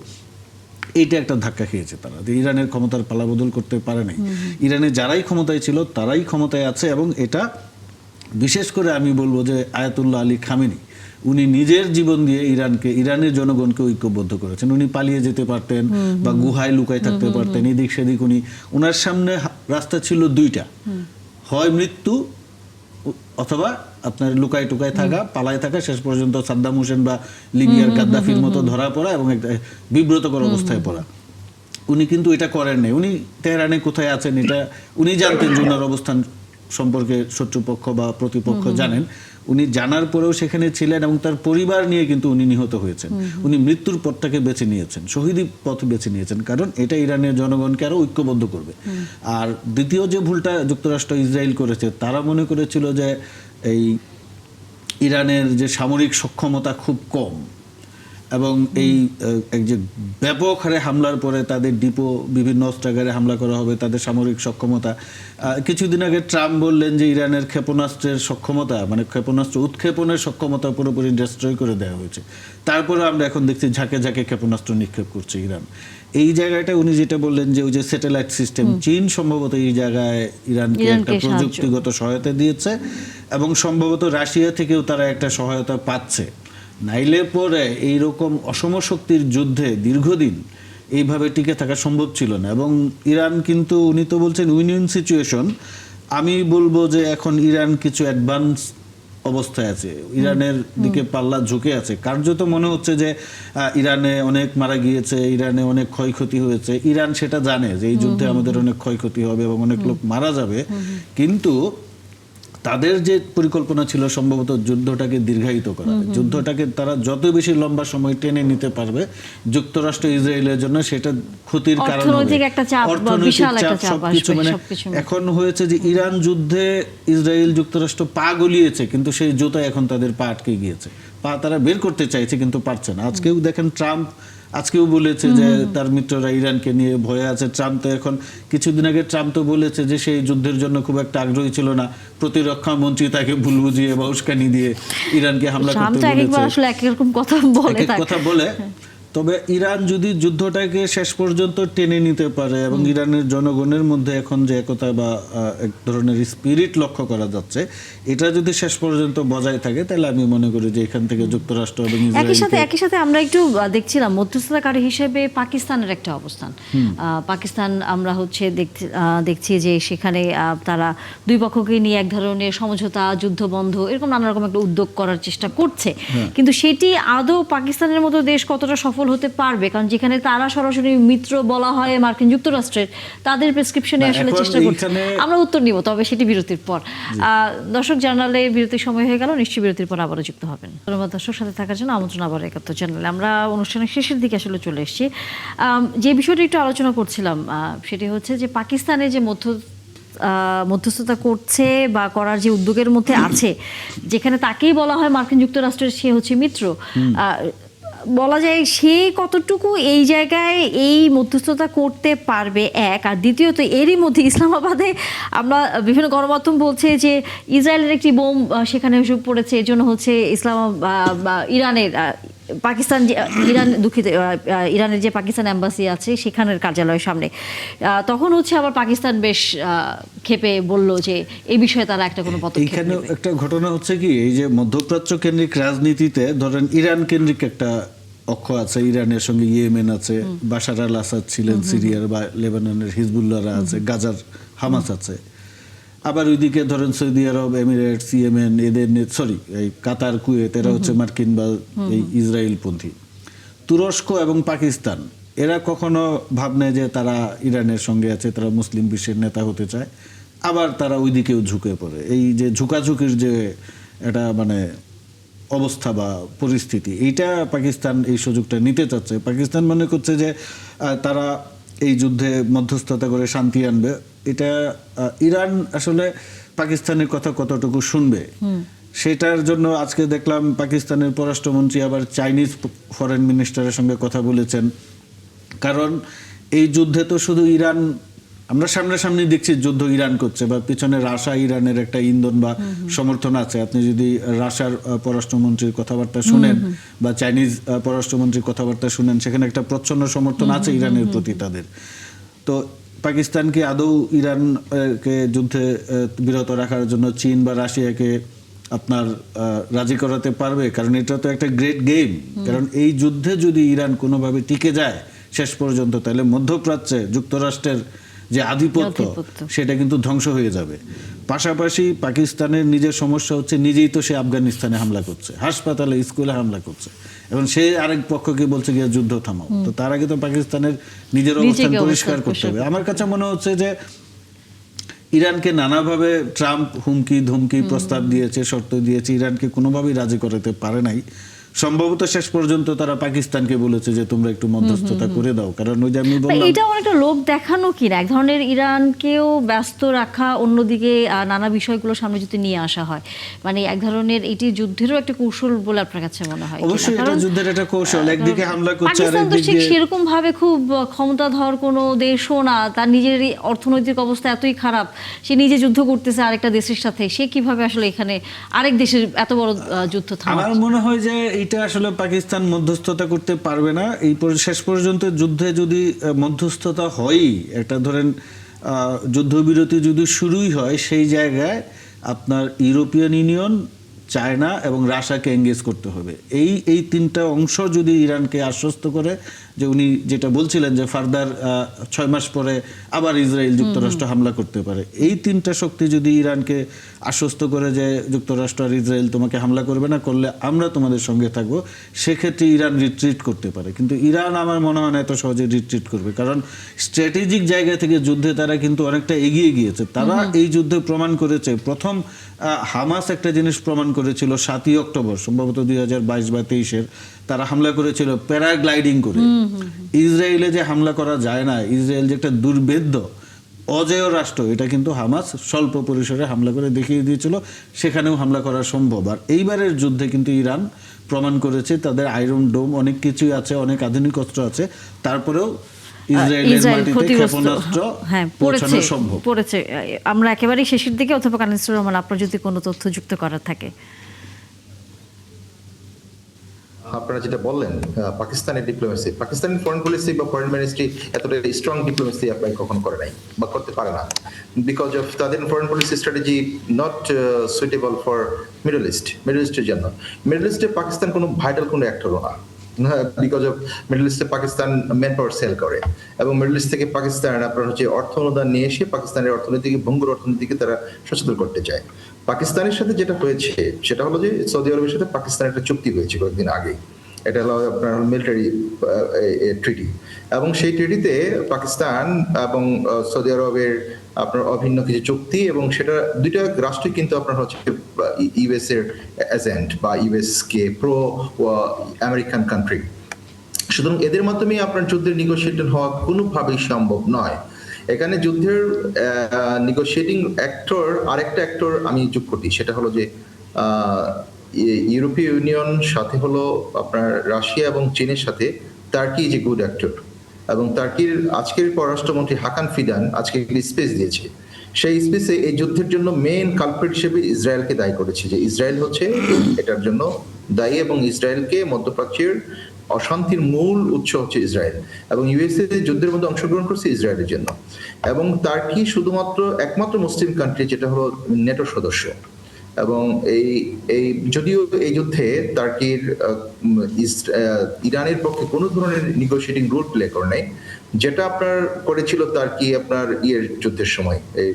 এইটা একটা ধাক্কা খেয়েছে তারা, যে ইরানের ক্ষমতার পালাবদল করতে পারে নাই। ইরানে যারাই ক্ষমতায় ছিল তারাই ক্ষমতায় আছে, এবং এটা বিশেষ করে আমি বলবো যে আয়াতুল্লাহ আলী খামেনি উনি নিজের জীবন দিয়ে ইরানের জনগণকে ঐক্যবদ্ধ করেছেন। উনি পালিয়ে যেতে পারতেন বা গুহায় লুকায় থাকতে পারতেন, এদিক সেদিক। ওনার সামনে রাস্তা ছিল দুইটা, হয় মৃত্যু অথবা আপনার লুকায় টুকায় থাকা, পালায় থাকা, শেষ পর্যন্ত সাদ্দাম হোসেন বা লিবিয়ার গাদ্দাফির মতো ধরা পড়া এবং একটা বিব্রতকর অবস্থায় পড়া। উনি কিন্তু এটা করেন নাই। উনি তেহরানে কোথায় আছেন এটা উনি জানতেন, যে ওনার অবস্থান সম্পর্কে শত্রুপক্ষ বা প্রতিপক্ষ জানেন। উনি জানার পরেও সেখানে ছিলেন, এবং তার পরিবার নিয়ে কিন্তু উনি নিহত হয়েছেন। উনি মৃত্যুর পথটাকে বেছে নিয়েছেন, শহীদি পথ বেছে নিয়েছেন, কারণ এটা ইরানের জনগণকে আরো ঐক্যবদ্ধ করবে। আর দ্বিতীয় যে ভুলটা যুক্তরাষ্ট্র ইসরায়েল করেছে, তারা মনে করেছিল যে এই ইরানের যে সামরিক সক্ষমতা খুব কম, এবং এই যে ব্যাপক হারে হামলার পরে তাদের ডিপো, বিভিন্ন অস্ত্রাগারে হামলা করা হবে, তাদের সামরিক সক্ষমতা। কিছুদিন আগে ট্রাম্প বললেন যে ইরানের ক্ষেপণাস্ত্রের সক্ষমতা, মানে ক্ষেপণাস্ত্র উৎক্ষেপণের সক্ষমতা পুরোপুরি ডিস্ট্রয় করে দেওয়া হয়েছে। তারপরে আমরা এখন দেখছি ঝাঁকে ঝাঁকে ক্ষেপণাস্ত্র নিক্ষেপ করছে ইরান। এই জায়গাটা উনি যেটা বললেন যে ওই যে স্যাটেলাইট সিস্টেম, চীন সম্ভবত এই জায়গায় ইরানকে একটা প্রযুক্তিগত সহায়তা দিয়েছে, এবং সম্ভবত রাশিয়া থেকেও তারা একটা সহায়তা পাচ্ছে। নাইলে পরে এইরকম অসম শক্তির যুদ্ধে দীর্ঘদিন এইভাবে টিকে থাকা সম্ভব ছিল না। এবং ইরান কিন্তু, উনি তো বলছেন উইন উইন সিচুয়েশন, আমি বলবো যে এখন ইরান কিছু অ্যাডভান্স অবস্থায় আছে, ইরানের দিকে পাল্লা ঝুঁকে আছে। কার্যত মনে হচ্ছে যে ইরানে অনেক মারা গিয়েছে, ইরানে অনেক ক্ষয়ক্ষতি হয়েছে। ইরান সেটা জানে যে এই যুদ্ধে আমাদের অনেক ক্ষয়ক্ষতি হবে এবং অনেক লোক মারা যাবে, কিন্তু তাদের যে পরিকল্পনা ছিল সম্ভবত যুদ্ধটাকে দীর্ঘায়িত করা। যুদ্ধটাকে তারা যত বেশি লম্বা সময় টেনে নিতে পারবে, যুক্তরাষ্ট্র ইসরায়েলের জন্য সেটা ক্ষতির কারণ হবে। অর্থনৈতিক চাপ, সবকিছু। মানে এখন হয়েছে যে ইরান যুদ্ধে ইসরায়েল যুক্তরাষ্ট্র পা গলিয়েছে, কিন্তু সেই জুতা এখন তাদের পা আটকে গিয়েছে। পা তারা বের করতে চাইছে কিন্তু পারছে না। আজকেও দেখেন ট্রাম্প আজকেও বলেছে যে তার মিত্ররা ইরানকে নিয়ে ভয়ে আছে। ট্রাম্প তো এখন কিছুদিন আগে ট্রাম্প তো বলেছে যে সেই যুদ্ধের জন্য খুব একটা আগ্রহী ছিল না, প্রতিরক্ষা মন্ত্রী তাকে ভুল বুঝিয়ে বা উস্কানি দিয়ে ইরানকে হামলা করতে বলেছে, এক কথা বলে। তবে ইরান যদি যুদ্ধটাকে শেষ পর্যন্ত টেনে নিতে পারে, এবং ইরানের জনগণের মধ্যে এখন যে একতা বা এক ধরনের স্পিরিট লক্ষ্য করা যাচ্ছে, এটা যদি শেষ পর্যন্ত বজায় থাকে, তাহলে আমি মনে করি যে এখান থেকে যুক্তরাষ্ট্র এবং একই সাথে আমরা একটু দেখছিলাম মধ্যস্থতাকারী হিসেবে পাকিস্তানের একটা অবস্থান। পাকিস্তান আমরা দেখছি যে সেখানে তারা দুই পক্ষকে নিয়ে এক ধরনের সমঝোতা, যুদ্ধ বন্ধ, এরকম নানা রকম একটা উদ্যোগ করার চেষ্টা করছে, কিন্তু সেটি আদৌ পাকিস্তানের মতো দেশ কতটা সফল হতে পারবে? কারণ যেখানে তারা সরাসরি মিত্র বলা হয় মার্কিন যুক্তরাষ্ট্রের, তাদের প্রেসক্রিপশনে আসলে চেষ্টা করছে। আমরা উত্তর নিব, তবে সেটি বিরতির পর। দর্শক, জানালে বিরতির সময় হয়ে গেল, নিশ্চয়ই বিরতির পর আবারও যুক্ত হবেন। ধন্যবাদ দর্শক, সাথে থাকার জন্য আমন্ত্রণ আবার একাত্তর চ্যানেলে। আমরা অনুষ্ঠানের শেষের দিকে আসলে চলে এসেছি। যে বিষয়টি একটু আলোচনা করছিলাম সেটি হচ্ছে যে পাকিস্তানে যে মধ্যস্থতা করছে বা করার যে উদ্যোগের মধ্যে আছে, যেখানে তাকেই বলা হয় মার্কিন যুক্তরাষ্ট্রের সে হচ্ছে মিত্র, বলা যায় সে কতটুকু এই জায়গায় এই মধ্যস্থতা করতে পারবে, এক। আর দ্বিতীয়ত, এরই মধ্যে ইসলামাবাদে আমরা বিভিন্ন গণমাধ্যম বলছে যে ইসরায়েলের একটি বোম সেখানে পড়েছে, এর জন্য হচ্ছে ইরানের ইরানের যে পাকিস্তান এম্বাসি আছে সেখানের কার্যালয়ের সামনে। তখন হচ্ছে আবার পাকিস্তান বেশ ক্ষেপে বলল যে এই বিষয়ে তারা একটা কোনো পদক্ষেপ নেবে। এখানে একটা ঘটনা হচ্ছে কি, এই যে মধ্যপ্রাচ্য কেন্দ্রিক রাজনীতিতে ধরেন ইরান কেন্দ্রিক একটা অক্ষ আছে, ইরানের সঙ্গে ইয়েমেন আছে, বাশার আল আসাদ ছিলেন সিরিয়ার, বা লেবাননের হিজবুল্লাহরা আছে, গাজার হামাস আছে। আবার ওইদিকে ধরেন সৌদি আরব, এমিরেটস, ইয়েমেন, এই কাতার, কুয়েত, এরা হচ্ছে মার্কিন বা এই ইসরায়েলপন্থী। তুরস্ক এবং পাকিস্তান এরা কখনো ভাবনে যে তারা ইরানের সঙ্গে আছে, তারা মুসলিম বিশ্বের নেতা হতে চায়, আবার তারা ওইদিকেও ঝুঁকে পড়ে। এই যে ঝুঁকাঝুঁকির যে এটা মানে অবস্থা বা পরিস্থিতি, এইটা পাকিস্তান এই সুযোগটা নিতে চাচ্ছে। পাকিস্তান মনে করছে যে তারা এই যুদ্ধে মধ্যস্থতা করে শান্তি আনবে। এটা ইরান আসলে পাকিস্তানের কথা কতটুকু শুনবে সেটার জন্য আজকে দেখলাম পাকিস্তানের পররাষ্ট্রমন্ত্রী আবার চাইনিজ ফরেন মিনিস্টারের সঙ্গে কথা বলেছেন। কারণ এই যুদ্ধে তো শুধু ইরান, আমরা সামনাসামনি দেখছি যুদ্ধ ইরান করছে বা পিছনে রাশিয়া ইরানের একটা ইন্ধন বা সমর্থন আছে। আপনি যদি রাশিয়ার পররাষ্ট্রমন্ত্রীর কথাবার্তা শুনেন বা চাইনিজ পররাষ্ট্রমন্ত্রীর কথাবার্তা শুনেন, সেখানে একটা প্রচ্ছন্ন সমর্থন আছে ইরানের প্রতি তাদের। তো পাকিস্তান কি আদৌ ইরানকে যুদ্ধে বিরত রাখার জন্য চীন বা রাশিয়াকে আপনার রাজি করাতে পারবে? কারণ এটা তো একটা গ্রেট গেম। কারণ এই যুদ্ধে যদি ইরান কোনোভাবে টিকে যায় শেষ পর্যন্ত, তাহলে মধ্যপ্রাচ্যে যুক্তরাষ্ট্রের যে আধিপত্য সেটা কিন্তু ধ্বংস হয়ে যাবে। পাশাপাশি পাকিস্তানের নিজের সমস্যা হচ্ছে নিজেই তো সে আফগানিস্তানে হামলা করছে, হাসপাতালে স্কুলে হামলা করছে, এবং সে আরেক পক্ষকে বলছে গিয়ে যুদ্ধ থামাও। তো তার আগে তো পাকিস্তানের নিজের অবস্থান পরিষ্কার করতে হবে। আমার কাছে মনে হচ্ছে যে ইরানকে নানাভাবে ট্রাম্প হুমকি ধমকি প্রস্তাব দিয়েছে, শর্ত দিয়েছে, ইরানকে কোনোভাবেই রাজি করাতে পারে নাই। সম্ভবত শেষ পর্যন্ত তারা পাকিস্তানকে বলেছে যে তোমরা একটু মধ্যস্থতা করে দাও। কারণ ওই যে আমি বললাম, এটা অনেকটা লোক দেখানো কিনা, এক ধরনের ইরানকেও ব্যস্ত রাখা, অন্যদিকে নানা বিষয়গুলো সামনে যদি নিয়ে আসা হয়, মানে এক ধরনের এটি যুদ্ধেরও একটা কৌশল বলে আপনার কাছে মনে হয়? অবশ্যই এটা যুদ্ধের একটা কৌশল। একদিকে হামলা করছে, পাকিস্তান তো ঠিক সেরকম ভাবে খুব ক্ষমতাধর কোনো দেশও না, তার নিজের অর্থনৈতিক অবস্থা এতই খারাপ, সে নিজে যুদ্ধ করতেছে আরেকটা দেশের সাথে, সে কিভাবে আসলে এখানে আরেক দেশের এত বড় যুদ্ধ থামাবে? আমার মনে হয় যে এটা আসলে পাকিস্তান মধ্যস্থতা করতে পারবে না। এই শেষ পর্যন্ত যুদ্ধে যদি মধ্যস্থতা হয়, একটা ধরেন যুদ্ধবিরতি যদি শুরুই হয়, সেই জায়গায় আপনার ইউরোপিয়ান ইউনিয়ন, চায়না এবং রাশিয়াকে এঙ্গেজ করতে হবে। এই তিনটা অংশ যদি ইরানকে আশ্বস্ত করে যে উনি যেটা বলছিলেন যে ফার্দার 6 মাস পরে আবার ইসরায়েল যুক্তরাষ্ট্র হামলা করতে পারে, এই তিনটা শক্তি যদি ইরানকে আশ্বস্ত করে যে যুক্তরাষ্ট্র আর ইসরায়েল তোমাকে হামলা করবে না, করলে আমরা তোমাদের সঙ্গে থাকবো, সেক্ষেত্রে ইরান রিট্রিট করতে পারে। কিন্তু ইরান আমার মনে হয় না এত সহজে রিট্রিট করবে, কারণ স্ট্র্যাটেজিক জায়গা থেকে যুদ্ধে তারা কিন্তু অনেকটা এগিয়ে গিয়েছে। তারা এই যুদ্ধে প্রমাণ করেছে, প্রথম হামাস একটা জিনিস প্রমাণ করেছিল 7ই অক্টোবর সম্ভবত 2022 বা 23-এর, তারা হামলা করেছিল প্যারাগ্লাইডিং করে। ইসরায়েলে যে হামলা করা যায় না, ইসরায়েল যে একটা দুর্ভেদ্য অজেয় রাষ্ট্র, এটা কিন্তু হামাস স্বল্প পরিসরে হামলা করে দেখিয়ে দিয়েছিল, সেখানেও হামলা করা সম্ভব। আর এইবারের যুদ্ধে কিন্তু ইরান প্রমাণ করেছে তাদের আয়রন ডোম অনেক কিছুই আছে, অনেক আধুনিক অস্ত্র আছে, তারপরেও ইসরায়েলের মাটিতে ক্ষেপণাস্ত্র পৌঁছানো সম্ভব। পড়েছে। আমরা একেবারেই শেষের দিকে, অধ্যাপক আনিসুর রহমান, আপনার যদি কোনো তথ্য যুক্ত করার থাকে। আপনারা যেটা বললেন পাকিস্তানের ডিপ্লোমেসি, পাকিস্তানের ফরেন পলিসি বা ফরেন মিনিস্ট্রি এতটা স্ট্রং ডিপ্লোমেসি অ্যাপ্লাই কখনো করে নাই বা করতে পারে না, বিকজ অফ তাদের foreign policy strategy not suitable for middle ইস্টের জন্য। মিডল ইস্টে পাকিস্তান কোনো ভাইটাল কোনো অ্যাক্টরও না, বিকজ অফ মিডল ইস্টে পাকিস্তান ম্যান পাওয়ার সেল করে, এবং মিডল ইস্ট থেকে পাকিস্তান আপনার হচ্ছে অর্থ অনুদান নিয়ে এসে পাকিস্তানের অর্থনীতিকে, ভঙ্গুর অর্থনীতিকে তারা সচেতন করতে চায়। পাকিস্তানের সাথে যেটা হয়েছে সেটা হলো যে সৌদি আরবের সাথে পাকিস্তানের একটা চুক্তি হয়েছে কয়েকদিন আগে, এটা হলো আপনার মিলিটারি ট্রিটি, এবং সেই ট্রিটিতে পাকিস্তান এবং সৌদি আরবের আপনার অভিন্ন কিছু চুক্তি, এবং সেটা দুইটা রাষ্ট্রই কিন্তু আপনার হচ্ছে ইউএস এর এজেন্ট বা ইউএস কে প্রো আমেরিকান কান্ট্রি। সুতরাং এদের মাধ্যমে আপনার যুদ্ধের নেগোশিয়েশন হওয়া কোনোভাবেই সম্ভব নয়। এখানে যুদ্ধের নেগোশিয়েটিং অ্যাক্টর, আরেকটা অ্যাক্টর আমি যোগ করি, সেটা হলো যে ইউরোপীয় ইউনিয়ন, সাথে হলো আপনার রাশিয়া এবং চীনের সাথে টার্কি যে গুড অ্যাক্টর, এবং টার্কির আজকের পররাষ্ট্রমন্ত্রী হাকান ফিদান আজকে স্পেস দিয়েছে। সেই স্পেসে এই যুদ্ধের জন্য মেইন কালপ্রিট হিসেবে ইসরায়েলকে দায়ী করেছে, যে ইসরায়েল হচ্ছে এটার জন্য দায়ী, এবং ইসরায়েলকে মধ্যপ্রাচ্যের অশান্তির মূল উৎস হচ্ছে ইসরায়েল, এবং ইউএসএ যুদ্ধের মধ্যে অংশগ্রহণ করছে ইসরায়েলের জন্য। এবং টার্কি শুধুমাত্র একমাত্র মুসলিম কান্ট্রি যেটা হলো নেটো সদস্য, এবং এই যদিও এই যুদ্ধে টার্কির ইরানের পক্ষে কোনো ধরনের নেগোশিয়েটিং রোল প্লে করে নাই, যেটা আপনার করেছিল টার্কি আপনার যুদ্ধের সময়, এই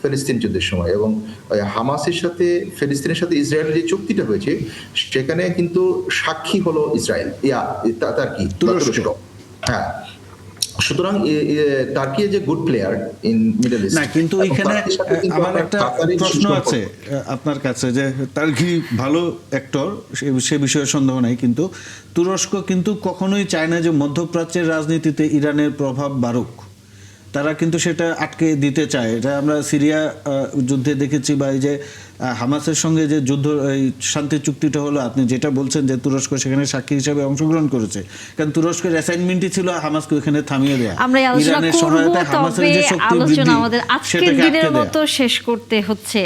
ফিলিস্তিন যুদ্ধের সময়, এবং হামাসের সাথে ফিলিস্তিনের সাথে ইসরায়েলের যে চুক্তিটা হয়েছে সেখানে কিন্তু সাক্ষী হলো ইসরায়েল, টার্কি, তুরস্ক। হ্যাঁ, সুতরাং টার্কি যে good player in middle east না, কিন্তু ওইখানে আমার একটা প্রশ্ন আছে আপনার কাছে, যে টার্কি ভালো অ্যাক্টর, সে বিষয়ে সন্দেহ নাই, কিন্তু তুরস্ক কিন্তু কখনোই চায় না যে মধ্যপ্রাচ্যের রাজনীতিতে ইরানের প্রভাব বাড়ুক। তারা কিন্তু সেটা আটকে দিতে চায়। এটা আমরা সিরিয়া যুদ্ধে দেখেছি, বা এই যে হামাসের সঙ্গে যে যুদ্ধ এই শান্তি চুক্তিটা হলো, আপনি যেটা বলছেন যে তুরস্ক সেখানে সাক্ষী হিসাবে অংশগ্রহণ করেছে, কারণ তুরস্কের অ্যাসাইনমেন্টই ছিল হামাসকে ওখানে থামিয়ে দেয়া। আমরা এই আলোচনা ইরানের করব, সহায়তায় হামাসের তবে যে শক্তি আলোচনা বৃদ্ধি আমাদের আজকের সেটাকে দিনের আটকে দেয়া। মতো শেষ করতে হচ্ছে,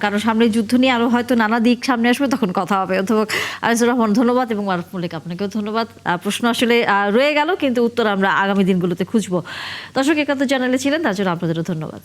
কারণ সামনে যুদ্ধ নিয়ে আরো হয়তো নানা দিক সামনে আসবে, তখন কথা হবে। অথবা আজিজুর রহমান ধন্যবাদ, এবং মারুফ মল্লিক আপনাকেও ধন্যবাদ। প্রশ্ন আসলে রয়ে গেল, কিন্তু উত্তর আমরা আগামী দিনগুলোতে খুঁজবো। দর্শক একান্ত চ্যানেলে ছিলেন, তার জন্য আপনাদেরও ধন্যবাদ।